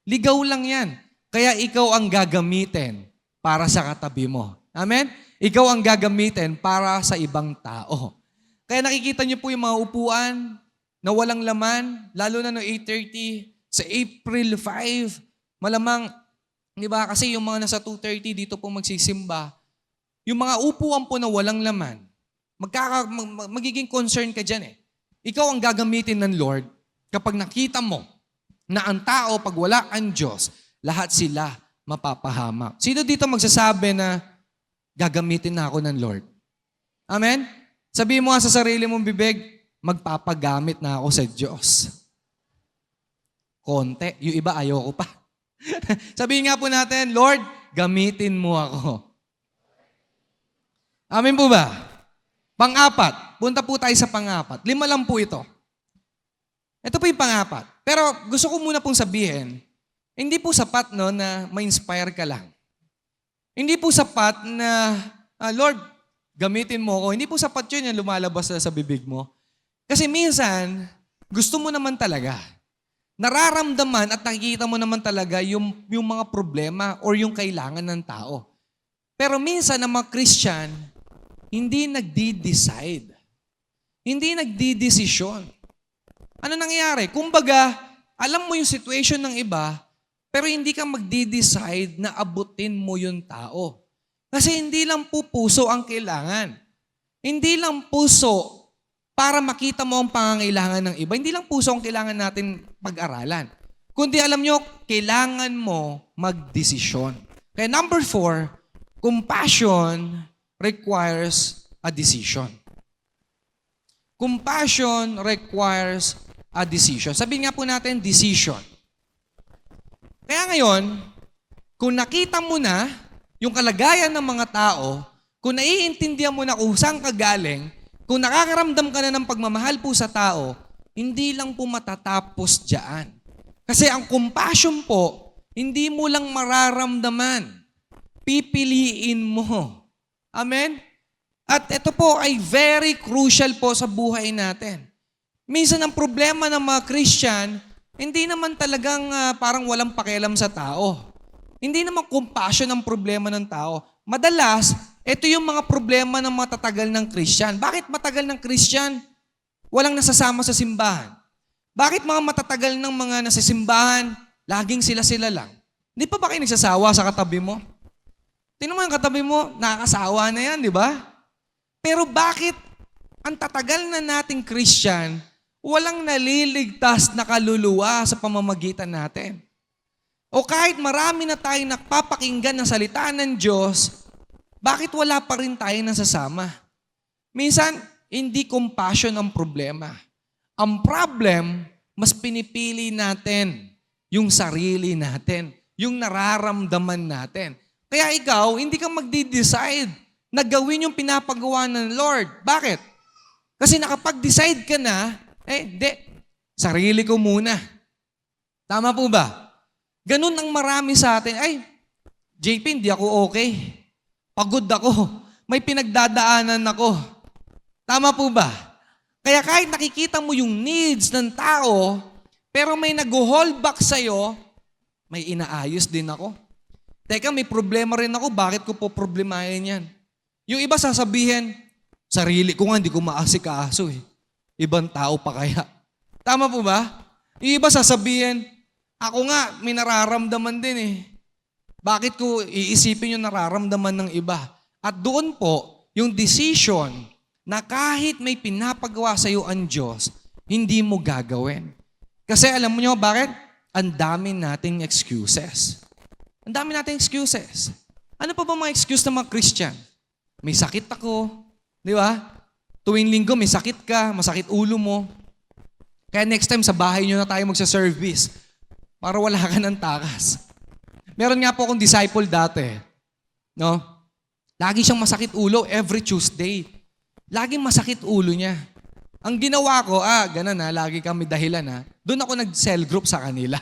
Ligaw lang yan. Kaya ikaw ang gagamitin para sa katabi mo. Amen? Ikaw ang gagamitin para sa ibang tao. Kaya nakikita niyo po yung mga upuan na walang laman, lalo na no 8:30, sa April 5, malamang, di ba, kasi yung mga nasa 2:30 dito po magsisimba, yung mga upuan po na walang laman, magiging concern ka dyan eh. Ikaw ang gagamitin ng Lord kapag nakita mo na ang tao, pag wala ang Diyos, lahat sila mapapahamak. Sino dito magsasabi na gagamitin na ako ng Lord? Amen? Sabihin mo nga sa sarili mong bibig, magpapagamit na ako sa Diyos. Konti. Yung iba, ayoko pa. Sabihin nga po natin, Lord, gamitin mo ako. Amen po ba? Pang-apat. Punta po tayo sa pang-apat. 5 lang po ito. Ito po yung pang-apat. Pero gusto ko muna pong sabihin, hindi po sapat no, na ma-inspire ka lang. Hindi po sapat na, Lord, gamitin mo ako. Hindi po sapat yun yung lumalabas na sa bibig mo. Kasi minsan, gusto mo naman talaga. Nararamdaman at nakikita mo naman talaga yung mga problema or yung kailangan ng tao. Pero minsan, ang mga Christian, hindi nagdi-decide. Hindi nagdi-desisyon. Ano nangyayari? Kumbaga, alam mo yung situation ng iba, pero hindi ka magdi-decide na abutin mo yung tao. Kasi hindi lang po puso ang kailangan. Hindi lang puso para makita mo ang pangangailangan ng iba. Hindi lang puso ang kailangan natin pag-aralan. Kundi alam nyo, kailangan mo magdesisyon. Kaya number 4, compassion requires a decision. Compassion requires a decision. Sabihin nga po natin, decision. Kaya ngayon, kung nakita mo na yung kalagayan ng mga tao, kung naiintindihan mo na kung saan ka galing, kung nakakaramdam ka na ng pagmamahal po sa tao, hindi lang po matatapos dyan. Kasi ang compassion po, hindi mo lang mararamdaman. Pipiliin mo. Amen? At ito po ay very crucial po sa buhay natin. Minsan ang problema ng mga Christian, hindi naman talagang parang walang pakialam sa tao. Hindi naman compassion ang problema ng tao. Madalas, ito yung mga problema ng matatagal ng Christian. Bakit matagal ng Christian? Walang nasasama sa simbahan. Bakit mga matatagal ng mga nasa simbahan, laging sila-sila lang? Hindi pa ba kayo nagsasawa sa katabi mo? Tingnan mo yung katabi mo, nakakasawa na yan, di ba? Pero bakit ang tatagal na nating Christian, walang naliligtas na kaluluwa sa pamamagitan natin? O kahit marami na tayong nakpapakinggan ng salita ng Diyos, bakit wala pa rin tayo nasasama? Minsan, hindi compassion ang problema. Ang problem, mas pinipili natin yung sarili natin, yung nararamdaman natin. Kaya ikaw, hindi ka magdi-decide na gawin yung pinapagawa ng Lord. Bakit? Kasi nakapag-decide ka na, hindi. Sarili ko muna. Tama po ba? Ganun ang marami sa atin. JP, hindi ako okay. Pagod ako. May pinagdadaanan ako. Tama po ba? Kaya kahit nakikita mo yung needs ng tao, pero may nag-hold back sa'yo, may inaayos din ako. Teka, may problema rin ako. Bakit ko po problemahin yan? Yung iba sasabihin, sarili ko nga, hindi ko maasikaso eh. Ibang tao pa kaya. Tama po ba? Yung iba sasabihin, ako nga, may nararamdaman din eh. Bakit ko iisipin yung nararamdaman ng iba? At doon po, yung decision na kahit may pinapagawa sa iyo ang Diyos, hindi mo gagawin. Kasi alam mo nyo, bakit? Ang dami nating excuses. Ang dami nating excuses. Ano pa ba mga excuse ng mga Christian? May sakit ako. Di ba? Tuwing linggo, may sakit ka, masakit ulo mo. Kaya next time, sa bahay nyo na tayo magsa-service para wala ka ng takas. Meron nga po akong disciple dati. No? Lagi siyang masakit ulo every Tuesday. Laging masakit ulo niya. Ang ginawa ko, ganun lagi kami dahilan doon ako nag-cell group sa kanila.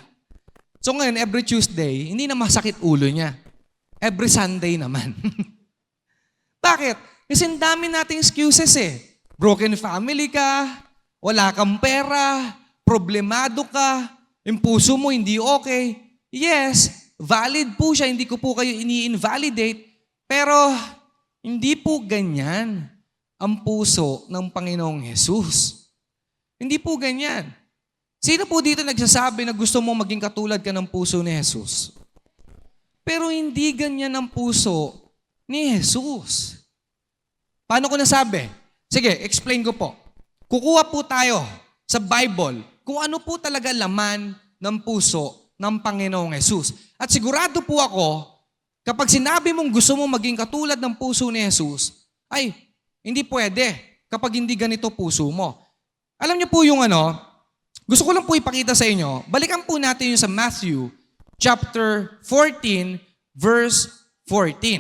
So ngayon, every Tuesday, hindi na masakit ulo niya. Every Sunday naman. Bakit? Kasi ang dami nating excuses eh. Broken family ka, wala kang pera, problemado ka, yung puso mo hindi okay. Yes, valid po siya, hindi ko po kayo ini-invalidate, pero hindi po ganyan ang puso ng Panginoong Jesus. Hindi po ganyan. Sino po dito nagsasabi na gusto mo maging katulad ka ng puso ni Jesus? Pero hindi ganyan ang puso ni Jesus. Paano ko nasabi? Sige, explain ko po. Kukuha po tayo sa Bible kung ano po talaga laman ng puso ng Panginoong Jesus. At sigurado po ako, kapag sinabi mong gusto mo maging katulad ng puso ni Jesus, ay, hindi pwede kapag hindi ganito puso mo. Alam niyo po yung gusto ko lang po ipakita sa inyo, balikan po natin yung sa Matthew chapter 14, verse 14.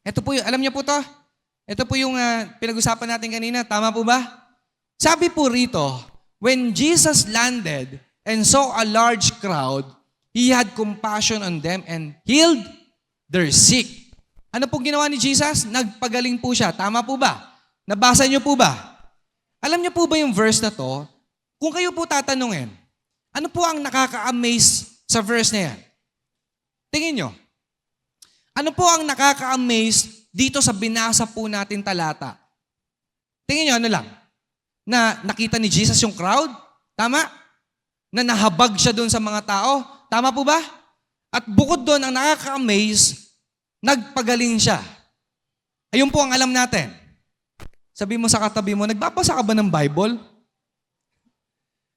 Ito po yung, alam niyo po to? Ito po yung pinag-usapan natin kanina, tama po ba? Sabi po rito, when Jesus landed and saw a large crowd, He had compassion on them and healed their sick. Ano po ginawa ni Jesus? Nagpagaling po siya. Tama po ba? Nabasa niyo po ba? Alam niyo po ba yung verse na to? Kung kayo po tatanungin, ano po ang nakaka-amaze sa verse na yan? Tingin niyo. Ano po ang nakaka-amaze dito sa binasa po natin talata? Tingin niyo, ano lang? Na nakita ni Jesus yung crowd? Tama? Na nahabag siya doon sa mga tao? Tama po ba? At bukod doon, ang nakaka-amaze, nagpagaling siya. Ayun po ang alam natin. Sabi mo sa katabi mo, nagbabasa ka ba ng Bible?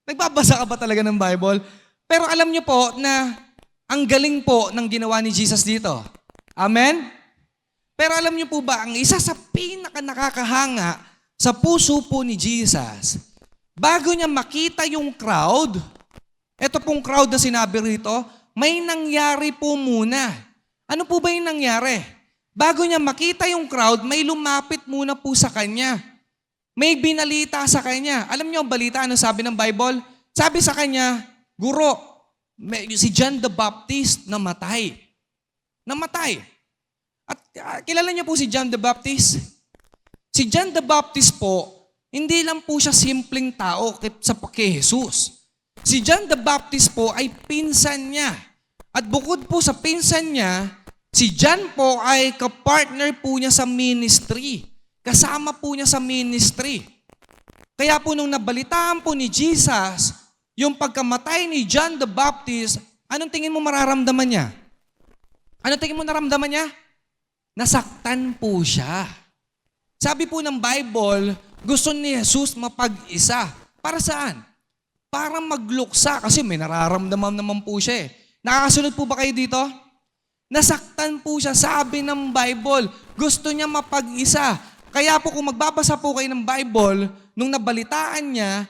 Nagbabasa ka ba talaga ng Bible? Pero alam niyo po na ang galing po ng ginawa ni Jesus dito. Amen? Pero alam niyo po ba, ang isa sa pinaka-nakakahanga sa puso po ni Jesus, bago niya makita yung crowd, ito pong crowd na sinabi rito, may nangyari po muna. Ano po ba yung nangyari? Bago niya makita yung crowd, may lumapit muna po sa kanya. May binalita sa kanya. Alam niyo ang balita, ano sabi ng Bible? Sabi sa kanya, Guro, si John the Baptist namatay. Namatay. At kilala niyo po si John the Baptist? Si John the Baptist po, hindi lang po siya simpleng tao sa kay Jesus. Si John the Baptist po ay pinsan niya. At bukod po sa pinsan niya, si John po ay kapartner po niya sa ministry. Kasama po niya sa ministry. Kaya po nung nabalitaan po ni Jesus, yung pagkamatay ni John the Baptist, anong tingin mo mararamdaman niya? Anong tingin mo naramdaman niya? Nasaktan po siya. Sabi po ng Bible, gusto ni Jesus mapag-isa. Para saan? Para magluksa. Kasi may nararamdaman naman po siya eh. Nakakasunod po ba kayo dito? Nasaktan po siya. Sabi ng Bible, gusto niya mapag-isa. Kaya po kung magbabasa po kayo ng Bible, nung nabalitaan niya,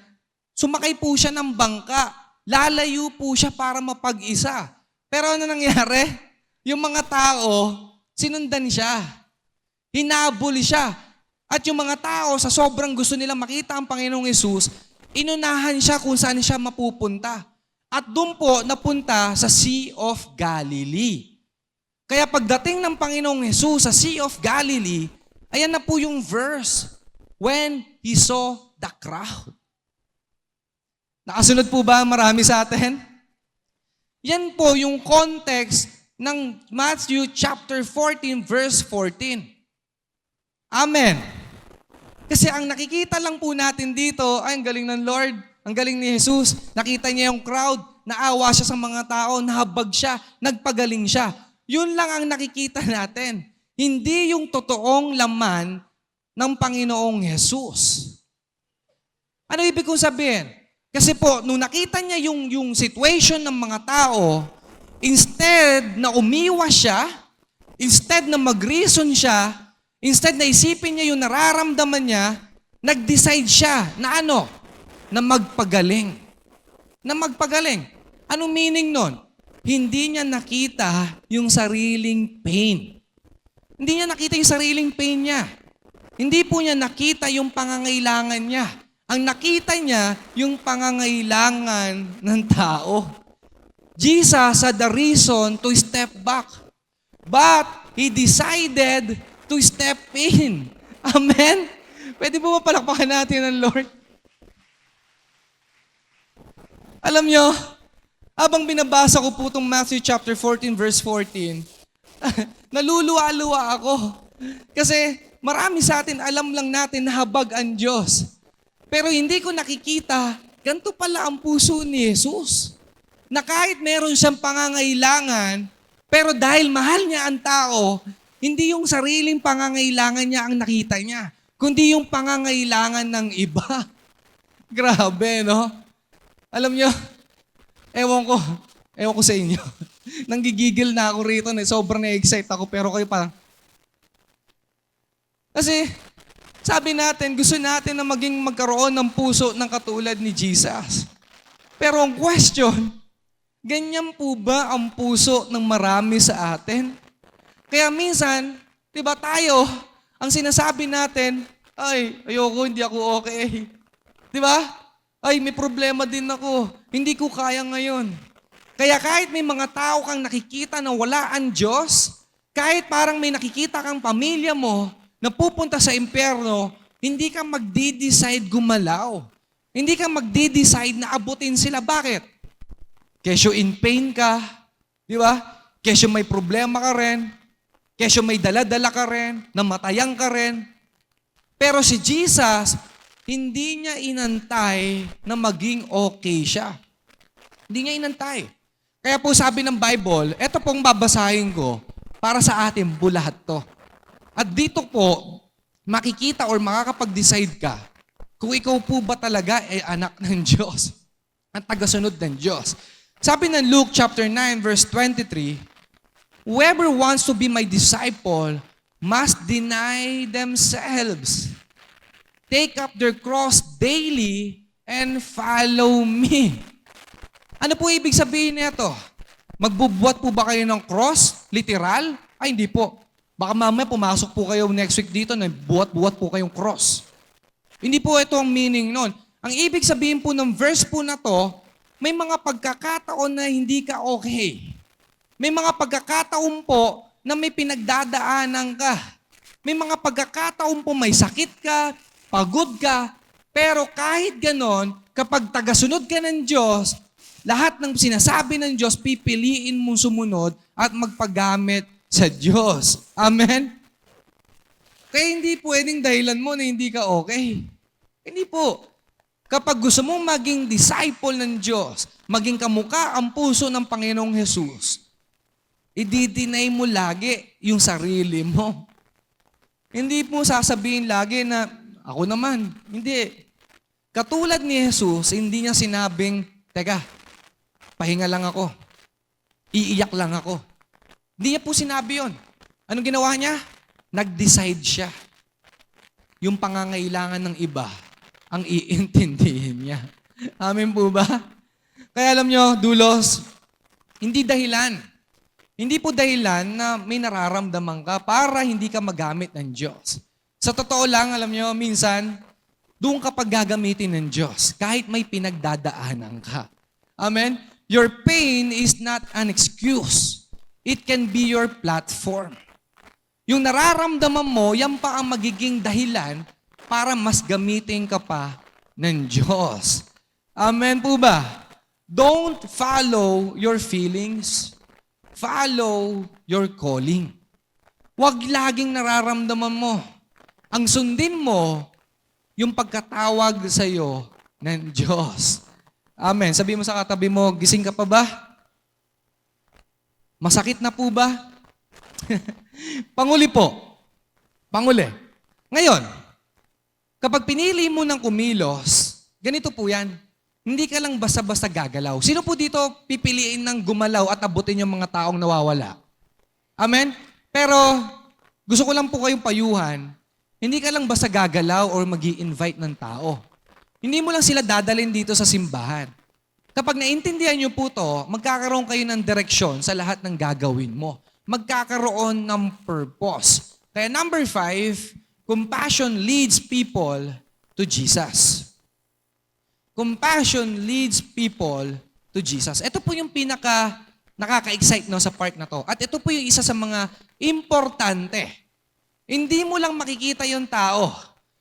sumakay po siya ng bangka. Lalayo po siya para mapag-isa. Pero ano nangyari? Yung mga tao, sinundan siya. Hinabol siya. At yung mga tao, sa sobrang gusto nila makita ang Panginoong Hesus, inunahan siya kung saan siya mapupunta. At doon po napunta sa Sea of Galilee. Kaya pagdating ng Panginoong Hesus sa Sea of Galilee, ayan na po yung verse, when He saw the crowd. Nakasunod po ba marami sa atin? Yan po yung context ng Matthew chapter 14 verse 14. Amen. Kasi ang nakikita lang po natin dito, ay ang galing ng Lord, ang galing ni Jesus, nakita niya yung crowd, naawa siya sa mga tao, nahabag siya, nagpagaling siya. Yun lang ang nakikita natin. Hindi yung totoong laman ng Panginoong Jesus. Ano ibig kong sabihin? Kasi po, nung nakita niya yung situation ng mga tao, instead na umiwas siya, instead na mag-reason siya, instead na isipin niya yung nararamdaman niya, nag-decide siya na ano? Na magpagaling. Na magpagaling. Anong meaning nun? Hindi niya nakita yung sariling pain. Hindi niya nakita yung sariling pain niya. Hindi po niya nakita yung pangangailangan niya. Ang nakita niya yung pangangailangan ng tao. Jesus had the reason to step back. But He decided to step in. Amen? Pwede po mapalakpakan natin ang Lord? Alam nyo, habang binabasa ko po itong Matthew chapter 14 verse 14, naluluwa-luwa ako. Kasi marami sa atin, alam lang natin na habag ang Diyos. Pero hindi ko nakikita, ganito pala ang puso ni Jesus. Na kahit meron siyang pangangailangan, pero dahil mahal niya ang tao, hindi yung sariling pangangailangan niya ang nakita niya, kundi yung pangangailangan ng iba. Grabe, no? Alam niyo, Ewan ko sa inyo. Nanggigigil na ako rito. Sobrang na-excite ako. Pero kayo parang... Kasi, sabi natin, gusto natin na magkaroon ng puso ng katulad ni Jesus. Pero ang question, ganyan po ba ang puso ng marami sa atin? Kaya minsan, di ba tayo, ang sinasabi natin, ay, ayoko, hindi ako okay. Di ba? Ay, may problema din ako. Hindi ko kaya ngayon. Kaya kahit may mga tao kang nakikita na wala ang Diyos, kahit parang may nakikita kang pamilya mo na pupunta sa impyerno, hindi ka magde-decide gumalaw. Hindi ka magde-decide na abutin sila. Bakit? Kesyo in pain ka, di ba? Kesyo may problema ka rin, kesyo may dala-dala ka rin, namatayan ka rin. Pero si Jesus, hindi niya inantay na maging okay siya. Hindi niya inantay. Kaya po sabi ng Bible, eto pong babasahin ko para sa atin bulahat to. At dito po, makikita or makakapag-decide ka kung ikaw po ba talaga ay anak ng Diyos at tagasunod ng Diyos. Sabi ng Luke chapter 9 verse 23, whoever wants to be my disciple must deny themselves, take up their cross daily, and follow me. Ano po ibig sabihin nito? Magbubuhat po ba kayo ng cross? Literal? Ay, hindi po. Baka mamaya pumasok po kayo next week dito na buhat-buhat po kayong cross. Hindi po ito ang meaning nun. Ang ibig sabihin po ng verse po na to, may mga pagkakataon na hindi ka okay. May mga pagkakataon po na may pinagdadaanan ka. May mga pagkakataon po may sakit ka, pagod ka, pero kahit ganon, kapag tagasunod ka ng Diyos, lahat ng sinasabi ng Diyos, pipiliin mong sumunod at magpagamit sa Diyos. Amen? Kaya hindi pwedeng dahilan mo na hindi ka okay. Hindi po. Kapag gusto mong maging disciple ng Diyos, maging kamukha ang puso ng Panginoong Jesus, i-deny mo lagi yung sarili mo. Hindi mo sasabihin lagi na, ako naman. Hindi. Katulad ni Jesus, hindi niya sinabing, teka, pahinga lang ako. Iiyak lang ako. Hindi niya po sinabi yon. Anong ginawa niya? Nag-decide siya. Yung pangangailangan ng iba, ang iintindihin niya. Amen po ba? Kaya alam nyo, dulos, hindi dahilan. Hindi po dahilan na may nararamdaman ka para hindi ka magamit ng Diyos. Sa totoo lang, alam nyo, minsan, doon ka paggagamitin ng Diyos kahit may pinagdadaanan ka. Amen? Your pain is not an excuse. It can be your platform. Yung nararamdaman mo, yan pa ang magiging dahilan para mas gamitin ka pa ng Diyos. Amen po ba? Don't follow your feelings. Follow your calling. Huwag laging nararamdaman mo. Ang sundin mo, yung pagkatawag sa iyo ng Diyos. Amen. Sabi mo sa katabi mo, gising ka pa ba? Masakit na po ba? Panguli po. Panguli. Ngayon, kapag pinili mo ng kumilos, ganito po yan. Hindi ka lang basta-basta gagalaw. Sino po dito pipiliin ng gumalaw at abutin yung mga taong nawawala? Amen? Pero, gusto ko lang po kayong payuhan, hindi ka lang basta gagalaw or mag-i-invite ng tao. Hindi mo lang sila dadalhin dito sa simbahan. Kapag naintindihan niyo po to, magkakaroon kayo ng direksyon sa lahat ng gagawin mo. Magkakaroon ng purpose. Kaya number 5, compassion leads people to Jesus. Compassion leads people to Jesus. Ito po yung pinaka nakaka-excite no, sa part na to. At ito po yung isa sa mga importante. Hindi mo lang makikita yung tao.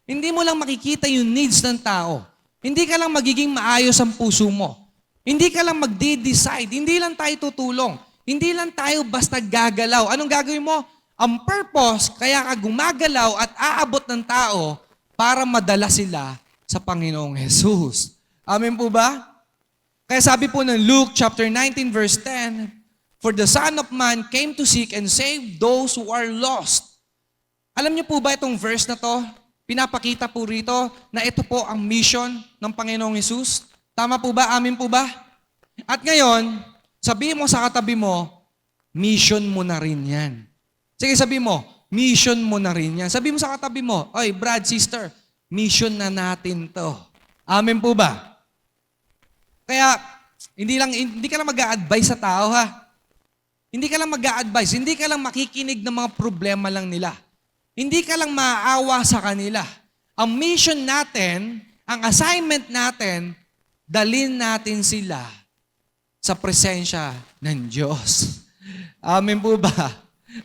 Hindi mo lang makikita yung needs ng tao. Hindi ka lang magiging maayos ang puso mo. Hindi ka lang magde-decide. Hindi lang tayo tutulong. Hindi lang tayo basta gagalaw. Anong gagawin mo? Ang purpose, kaya ka gumagalaw at aabot ng tao para madala sila sa Panginoong Jesus. Amen po ba? Kaya sabi po ng Luke chapter 19 verse 10, for the Son of Man came to seek and save those who are lost. Alam niyo po ba itong verse na to? Pinapakita po rito na ito po ang mission ng Panginoong Jesus. Tama po ba? Amin po ba? At ngayon, Sabihin mo sa katabi mo, mission mo na rin yan. Sige, sabihin mo, mission mo na rin yan. Sabihin mo sa katabi mo, oy, Brad, sister, mission na natin to. Amen po ba? Kaya, hindi ka lang mag-a-advise sa tao, ha? Hindi ka lang mag-a-advise, hindi ka lang makikinig ng mga problema lang nila. Hindi ka lang maaawa sa kanila. Ang mission natin, ang assignment natin, dalhin natin sila sa presensya ng Diyos. Amen po ba?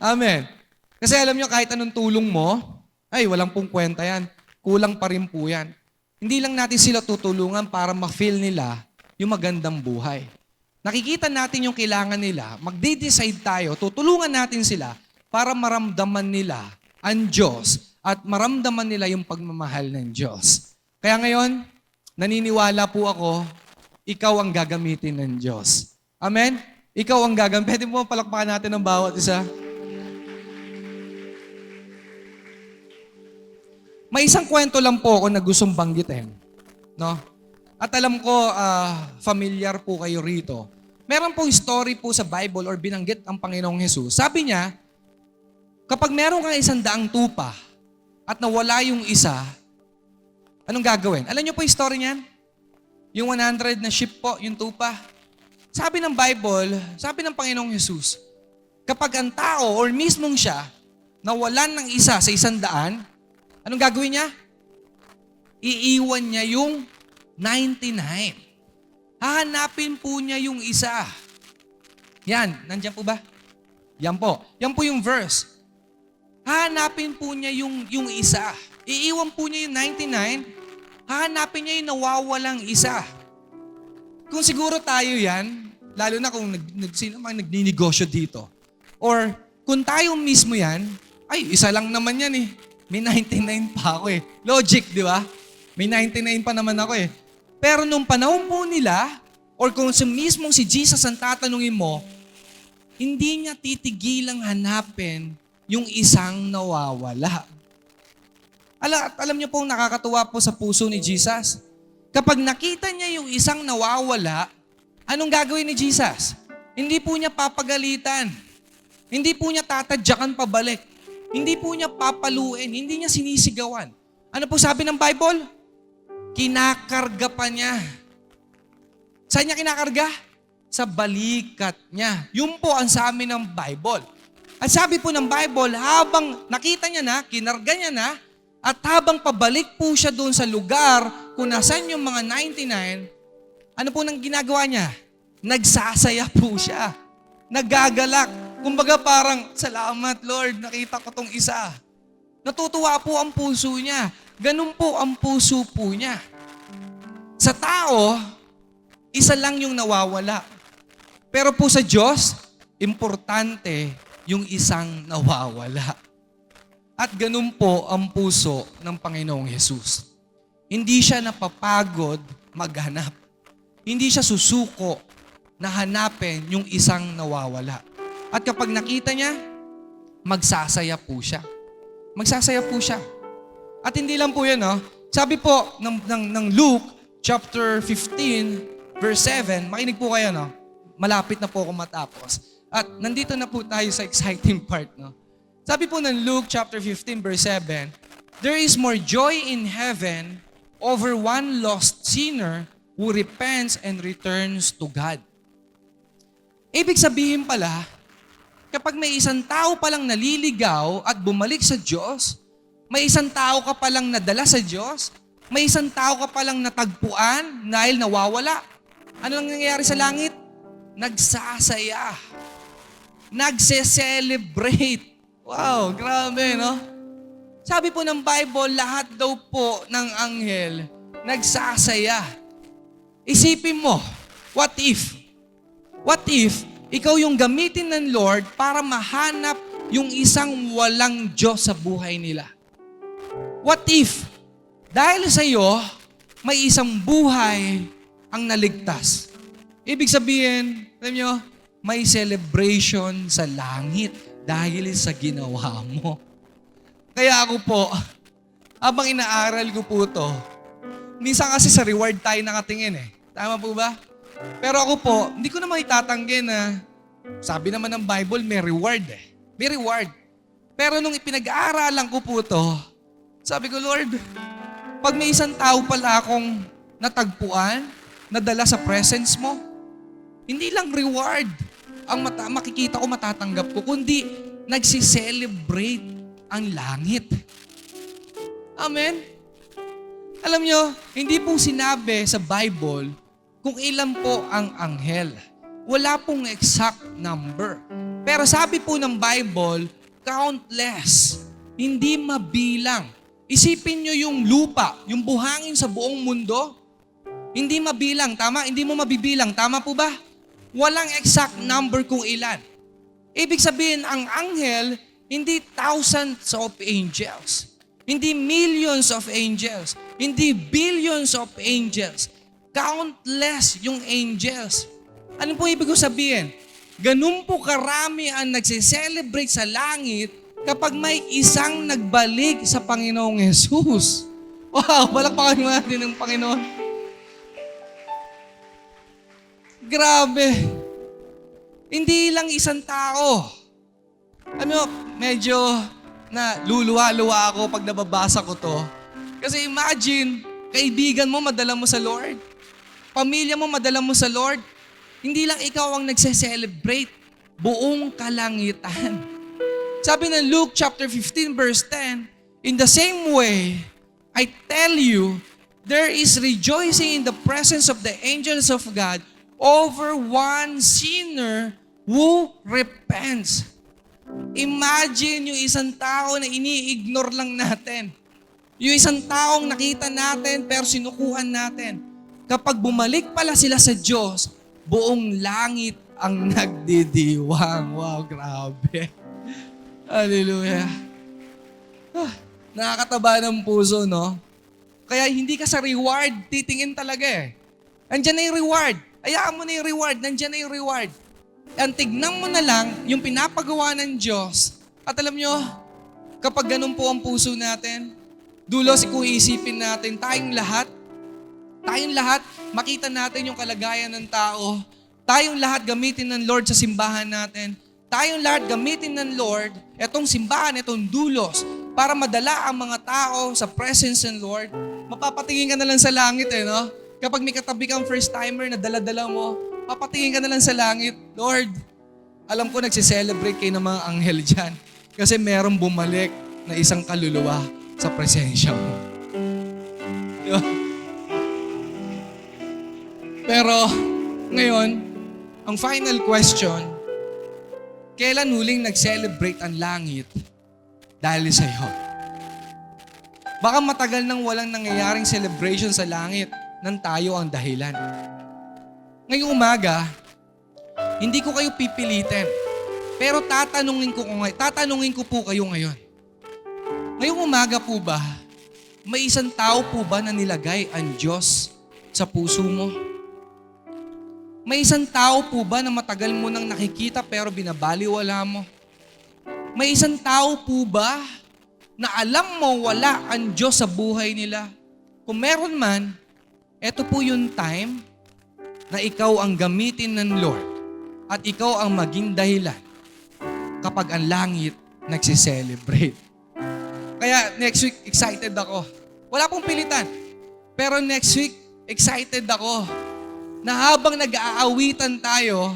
Amen. Kasi alam nyo, kahit anong tulong mo, ay walang pong kwenta yan. Kulang pa rin po yan. Hindi lang natin sila tutulungan para ma-feel nila yung magandang buhay. Nakikita natin yung kailangan nila, magde-decide tayo, tutulungan natin sila para maramdaman nila ang Diyos at maramdaman nila yung pagmamahal ng Diyos. Kaya ngayon, naniniwala po ako, ikaw ang gagamitin ng Diyos. Amen? Ikaw ang gagamitin. Pwede mo palakpakan natin ang bawat isa? May isang kwento lang po ako na gustong banggitin. No? At alam ko, familiar po kayo rito. Meron pong story po sa Bible or binanggit ang Panginoong Jesus. Sabi niya, kapag meron kang 100 tupa at nawala yung isa, anong gagawin? Alam niyo po yung story niyan? Yung 100 na sheep po, yung tupa. Sabi ng Bible, sabi ng Panginoong Jesus, kapag ang tao or mismong siya nawalan ng isa sa 100, anong gagawin niya? Iiwan niya yung 99. Hahanapin po niya yung isa. Yan, nandiyan po ba? Yan po. Yan po yung verse. Hahanapin po niya yung isa. Iiwan po niya yung 99. Hahanapin niya yung nawawalang isa. Kung siguro tayo yan, lalo na kung sino man nagninegosyo dito, or kung tayo mismo yan, ay, isa lang naman yan eh. May 99 pa ako eh. Logic, di ba? May 99 pa naman ako eh. Pero nung panahon po nila, or kung mismong si Jesus ang tatanungin mo, hindi niya titigilang hanapin yung isang nawawala. Alam niyo po, nakakatuwa po sa puso ni Jesus. Kapag nakita niya yung isang nawawala, anong gagawin ni Jesus? Hindi po niya papagalitan. Hindi po niya tatadyakan pabalik. Hindi po niya papaluin. Hindi niya sinisigawan. Ano po sabi ng Bible? Kinakarga pa niya. Saan niya kinakarga? Sa balikat niya. Yun po ang sa amin ng Bible. At sabi po ng Bible, habang nakita niya na, kinarga niya na, at habang pabalik po siya doon sa lugar kung nasan yung mga 99, ano po nang ginagawa niya? Nagsasaya po siya. Nagagalak. Kumbaga parang, salamat Lord, nakita ko tong isa. Natutuwa po ang puso niya. Ganun po ang puso po niya. Sa tao, isa lang yung nawawala. Pero po sa Diyos, importante yung isang nawawala. At ganun po ang puso ng Panginoong Jesus. Hindi siya napapagod maghanap. Hindi siya susuko na hanapin yung isang nawawala. At kapag nakita niya, magsasaya po siya. Magsasaya po siya. At hindi lang po yan, no? Sabi po ng Luke chapter 15, verse 7, makinig po kayo, no? Malapit na po ako matapos. At nandito na po tayo sa exciting part, no? Sabi po ng Luke chapter 15 verse 7, there is more joy in heaven over one lost sinner who repents and returns to God. Ibig sabihin pala, kapag may isang tao palang naliligaw at bumalik sa Diyos, may isang tao ka palang nadala sa Diyos, may isang tao ka palang natagpuan dahil nawawala. Ano nang nangyayari sa langit? Nagsasaya. Nagse-celebrate. Wow, grabe, no? Sabi po ng Bible, lahat daw po ng anghel nagsasaya. Isipin mo, what if ikaw yung gamitin ng Lord para mahanap yung isang walang Diyos sa buhay nila? What if, dahil sa iyo, may isang buhay ang naligtas? Ibig sabihin, alam nyo, may celebration sa langit dahil sa ginawa mo. Kaya ako po, habang inaaral ko po to, minsan kasi sa reward tayo nakatingin eh. Tama po ba? Pero ako po, hindi ko naman itatanggi na sabi naman ng Bible, may reward eh. May reward. Pero nung ipinag-aaralan ko po to, sabi ko, Lord, pag may isang tao pala akong natagpuan, nadala sa presence mo, hindi lang reward ang makikita ko, matatanggap ko, kundi nagsiselebrate ang langit. Amen? Alam nyo, hindi po sinabi sa Bible kung ilan po ang anghel. Wala pong exact number. Pero sabi po ng Bible, countless. Hindi mabilang. Isipin nyo yung lupa, yung buhangin sa buong mundo. Hindi mabilang, tama? Hindi mo mabibilang, tama po ba? Walang exact number kung ilan. Ibig sabihin, ang anghel, hindi thousands of angels. Hindi millions of angels. Hindi billions of angels. Countless yung angels. Ano po ibig ko sabihin? Ganun po karami ang nagsiselebrate sa langit kapag may isang nagbalik sa Panginoong Jesus. Wow, palakpakan natin ng Panginoon. Grabe. Hindi lang isang tao. Medyo na luluwa-luwa ako pag nababasa ko to. Kasi imagine, kaibigan mo madala mo sa Lord. Pamilya mo madala mo sa Lord. Hindi lang ikaw ang nagse-celebrate. Buong kalangitan. Sabi ng Luke chapter 15 verse 10, in the same way, I tell you, there is rejoicing in the presence of the angels of God over one sinner who repents. Imagine yung isang tao na ini-ignore lang natin. Yung isang taong nakita natin pero sinukuhan natin. Kapag bumalik pala sila sa Diyos, buong langit ang nagdidiwang. Wow, grabe. Hallelujah. Nakakataba ng puso, no? Kaya hindi ka sa reward, titingin talaga eh. Andiyan na yung reward. Hayaan mo na yung reward. Nandiyan na yung reward. Ang tignan mo na lang yung pinapagawa ng Diyos. At alam nyo, kapag ganun po ang puso natin, dulo kung iisipin natin, tayong lahat, makita natin yung kalagayan ng tao. Tayong lahat gamitin ng Lord sa simbahan natin. Tayong lahat gamitin ng Lord, etong simbahan, etong dulos, para madala ang mga tao sa presence ng Lord. Mapapatingin ka na lang sa langit no? Kapag may katabi kang first timer na dala-dala mo, papatingin ka na lang sa langit, Lord, alam ko nagsiselebrate kayo ng mga anghel dyan kasi merong bumalik na isang kaluluwa sa presensya mo. Diba? Pero, ngayon, ang final question, kailan huling nag-celebrate ang langit dahil sa'yo? Baka matagal nang walang nangyayaring celebration sa langit nang tayo ang dahilan. Ngayong umaga, hindi ko kayo pipilitin. Pero tatanungin ko po kayo ngayon. Ngayong umaga po ba, may isang tao po ba na nilagay ang Diyos sa puso mo? May isang tao po ba na matagal mo nang nakikita pero binabaliwala mo? May isang tao po ba na alam mo wala ang Diyos sa buhay nila? Kung meron man, eto po yung time na ikaw ang gamitin ng Lord at ikaw ang maging dahilan kapag ang langit nagsiselebrate. Kaya next week, excited ako. Wala pong pilitan. Pero next week, excited ako na habang nag-aawitan tayo,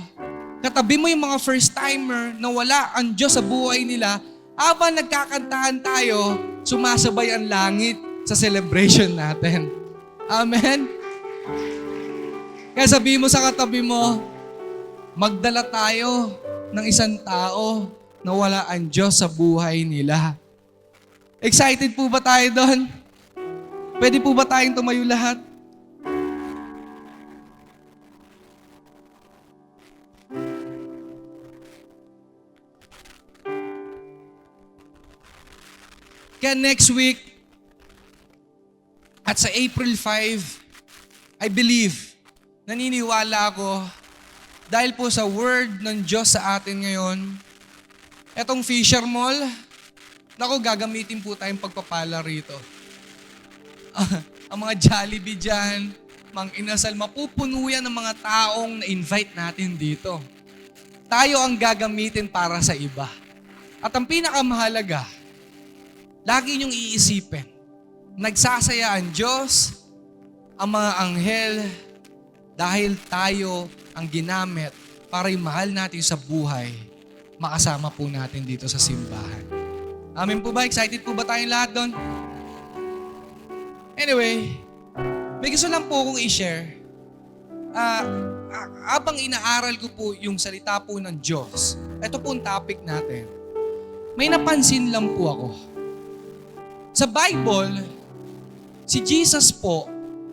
katabi mo yung mga first-timer na wala ang Diyos sa buhay nila, habang nagkakantahan tayo, sumasabay ang langit sa celebration natin. Amen? Kaya sabihin mo sa katabi mo, magdala tayo ng isang tao na wala ang Diyos sa buhay nila. Excited po ba tayo doon? Pwede po ba tayong tumayo lahat? Kaya next week, at sa April 5, I believe, naniniwala ako, dahil po sa word ng Diyos sa atin ngayon, etong Fisher Mall, naku, gagamitin po tayong pagpapala rito. Ang mga Jollibee dyan, Mang inasal, mapupuno yan ng mga taong na-invite natin dito. Tayo ang gagamitin para sa iba. At ang pinakamahalaga, lagi niyong iisipin, nagsasaya ang Diyos, ang mga anghel, dahil tayo ang ginamit para yung mahal natin sa buhay, makasama po natin dito sa simbahan. Amen po ba? Excited po ba tayong lahat doon? Anyway, may gusto lang po akong i-share. Habang inaaral ko po yung salita po ng Diyos, ito po ang topic natin. May napansin lang po ako. Sa Bible, si Jesus po,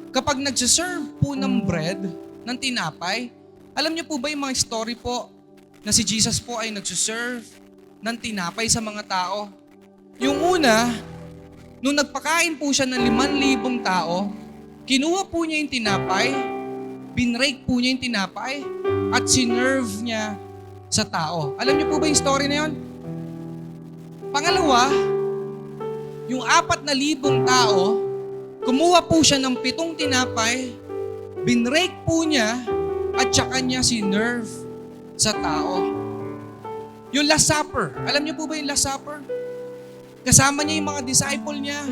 kapag nagsiserve po ng bread, ng tinapay, alam niyo po ba yung mga story po na si Jesus po ay nagsiserve ng tinapay sa mga tao? Yung una, nung nagpakain po siya ng 5,000 tao, kinuha po niya yung tinapay, binrake po niya yung tinapay, at sinerve niya sa tao. Alam niyo po ba yung story na yun? Pangalawa, yung 4,000 tao, kumuha po siya ng 7 tinapay, binrake po niya, at saka niya sinerve sa tao. Yung Last Supper, alam niyo po ba yung Last Supper? Kasama niya yung mga disciple niya,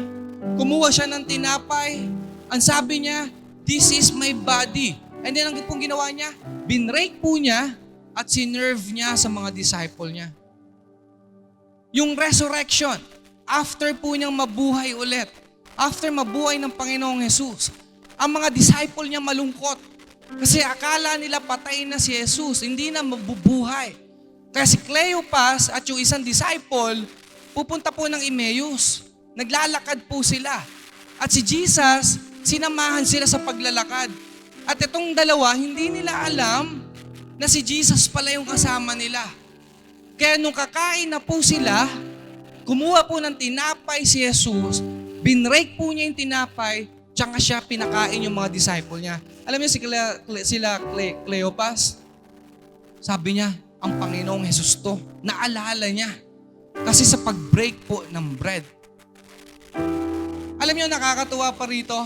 kumuha siya ng tinapay, ang sabi niya, "This is my body." And then ang pong ginawa niya, binrake po niya at sinerve niya sa mga disciple niya. Yung resurrection, after po niyang mabuhay ulit, after mabuhay ng Panginoong Jesus, ang mga disciple niya malungkot. Kasi akala nila patay na si Jesus, hindi na mabubuhay. Kaya si Cleopas at yung isang disciple, pupunta po ng Emmaus. Naglalakad po sila. At si Jesus, sinamahan sila sa paglalakad. At itong dalawa, hindi nila alam na si Jesus pala yung kasama nila. Kaya nung kakain na po sila, kumuha po ng tinapay si Jesus, binrake po niya yung tinapay, tsaka siya pinakain yung mga disciple niya. Alam niyo sila Cleopas? Sabi niya, ang Panginoong Jesus to. Naalala niya. Kasi sa pag-break po ng bread. Alam niyo, nakakatuwa pa rito,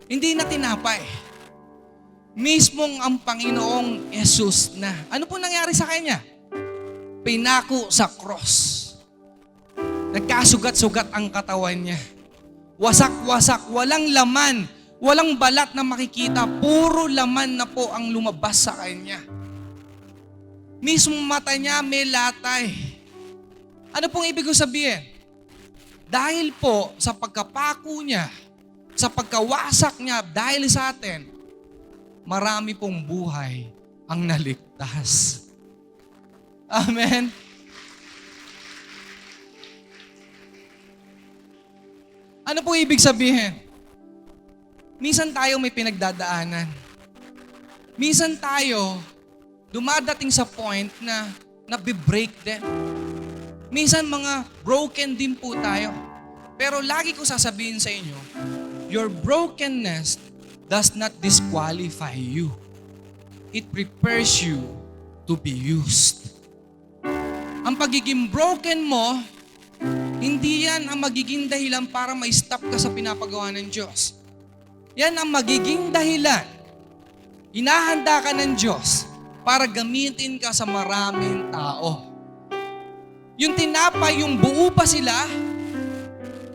hindi na tinapay. Mismong ang Panginoong Jesus na. Ano po nangyari sa kanya? Pinako sa cross. Nagkasugat-sugat ang katawan niya. Wasak-wasak, walang laman, walang balat na makikita, puro laman na po ang lumabas sa kanya. Mismong mata niya may latay. Ano pong ibig sabihin? Dahil po sa pagkapako niya, sa pagkawasak niya dahil sa atin, marami pong buhay ang naligtas. Amen? Ano po ibig sabihin? Minsan tayo may pinagdadaanan. Minsan tayo dumadating sa point na nabe-break din. Minsan mga broken din po tayo. Pero lagi ko sasabihin sa inyo, your brokenness does not disqualify you. It prepares you to be used. Ang pagiging broken mo, hindi yan ang magiging dahilan para ma-stop ka sa pinapagawa ng Diyos. Yan ang magiging dahilan. Inahanda ka ng Diyos para gamitin ka sa maraming tao. Yung tinapay, yung buo pa sila,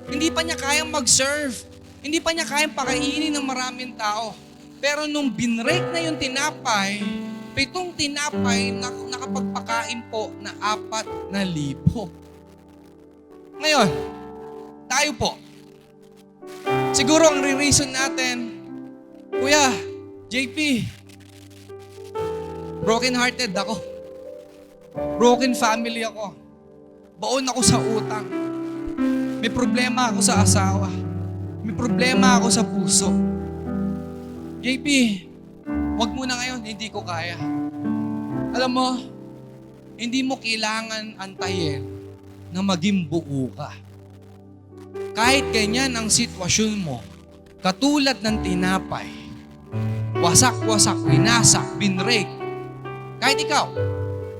hindi pa niya kayang mag-serve. Hindi pa niya kayang pakainin ng maraming tao. Pero nung binrake na yung tinapay, 7 tinapay na nakapagpakain po na 4,000. Ngayon, tayo po. Siguro ang re-reason natin, Kuya, JP, broken-hearted ako. Broken family ako. Baon ako sa utang. May problema ako sa asawa. May problema ako sa puso. JP, wag mo na ngayon, hindi ko kaya. Alam mo, hindi mo kailangan antayin na maging buo ka. Kahit ganyan ang sitwasyon mo, katulad ng tinapay, wasak-wasak, winasak, binrake. Kahit ikaw,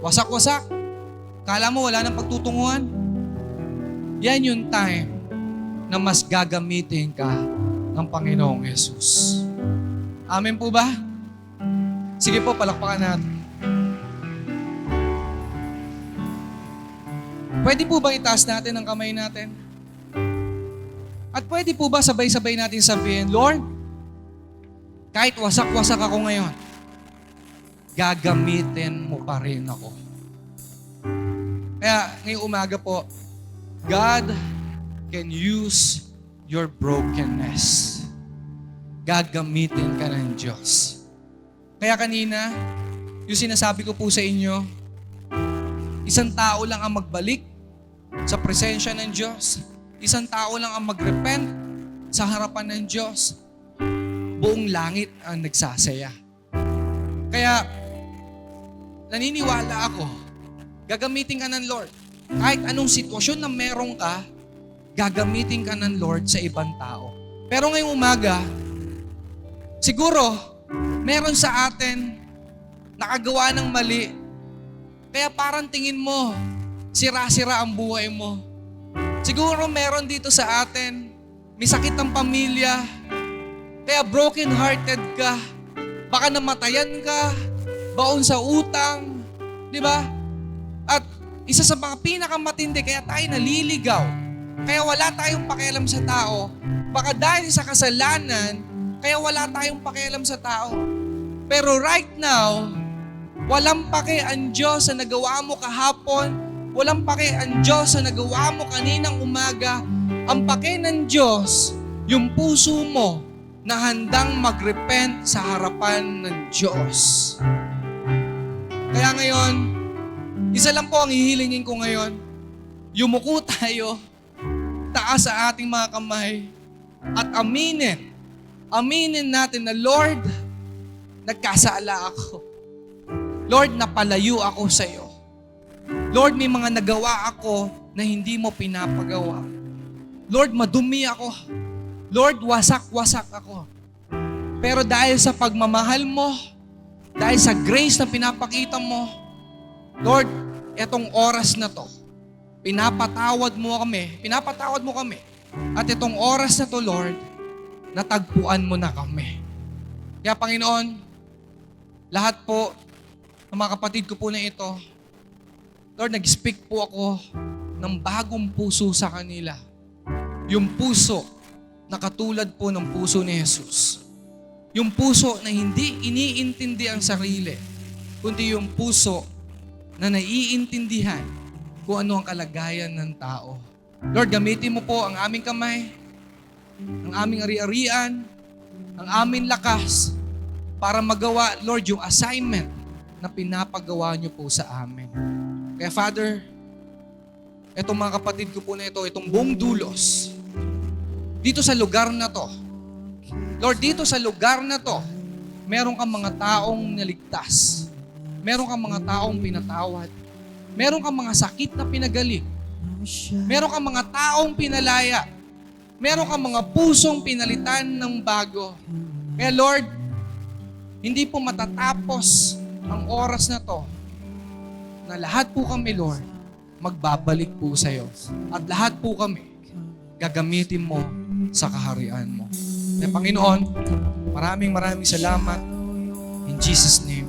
wasak-wasak, kala mo wala nang pagtutunguhan? Yan yung time na mas gagamitin ka ng Panginoong Jesus. Amen po ba? Sige po, palakpakan natin. Pwede po bang itaas natin ang kamay natin? At pwede po ba sabay-sabay natin sabihin, Lord, kahit wasak-wasak ako ngayon, gagamitin mo pa rin ako. Kaya ngayong umaga po, God can use your brokenness. Gagamitin ka ng Diyos. Kaya kanina, yung sinasabi ko po sa inyo, isang tao lang ang magbalik sa presensya ng Diyos. Isang tao lang ang mag-repent sa harapan ng Diyos. Buong langit ang nagsasaya. Kaya, naniniwala ako, gagamitin ka ng Lord. Kahit anong sitwasyon na meron ka, gagamitin ka ng Lord sa ibang tao. Pero ngayong umaga, siguro, meron sa atin nakagawa ng mali. Kaya parang tingin mo, sira-sira ang buhay mo. Siguro meron dito sa atin, may sakit ng pamilya, kaya broken-hearted ka. Baka namatayan ka, baon sa utang, di ba? At isa sa mga pinakamatindi, kaya tayo naliligaw. Kaya wala tayong pakialam sa tao. Baka dahil sa kasalanan, kaya wala tayong pakialam sa tao. Pero right now, walang pake ang Diyos sa nagawa mo kahapon. Walang pake ang Diyos sa nagawa mo kaninang umaga. Ang pake ng Diyos, yung puso mo na handang mag-repent sa harapan ng Diyos. Kaya ngayon, isa lang po ang hihilingin ko ngayon. Yumuko tayo, taas sa ating mga kamay, at aminin natin na, Lord, nagkasala ako. Lord, napalayo ako sa iyo. Lord, may mga nagawa ako na hindi mo pinapagawa. Lord, madumi ako. Lord, wasak-wasak ako. Pero dahil sa pagmamahal mo, dahil sa grace na pinapakita mo, Lord, etong oras na to, pinapatawad mo kami. At itong oras na to, Lord, natagpuan mo na kami. Kaya Panginoon, lahat po ng mga kapatid ko po na ito, Lord, nag-speak po ako ng bagong puso sa kanila. Yung puso na katulad po ng puso ni Jesus. Yung puso na hindi iniintindi ang sarili, kundi yung puso na naiintindihan kung ano ang kalagayan ng tao. Lord, gamitin mo po ang aming kamay, ang aming ari-arian, ang aming lakas para magawa, Lord, yung assignment na pinapagawa niyo po sa amin. Kaya Father, itong mga kapatid ko po na ito, itong buong dulos, dito sa lugar na to, Lord, dito sa lugar na to, meron kang mga taong naligtas. Meron kang mga taong pinatawad. Meron kang mga sakit na pinagaling. Meron kang mga taong pinalaya. Meron kang mga pusong pinalitan ng bago. Kaya Lord, hindi po matatapos ang oras na to na lahat po kami, Lord, magbabalik po sa iyo. At lahat po kami gagamitin mo sa kaharian mo. Kaya Panginoon, maraming salamat. In Jesus' name.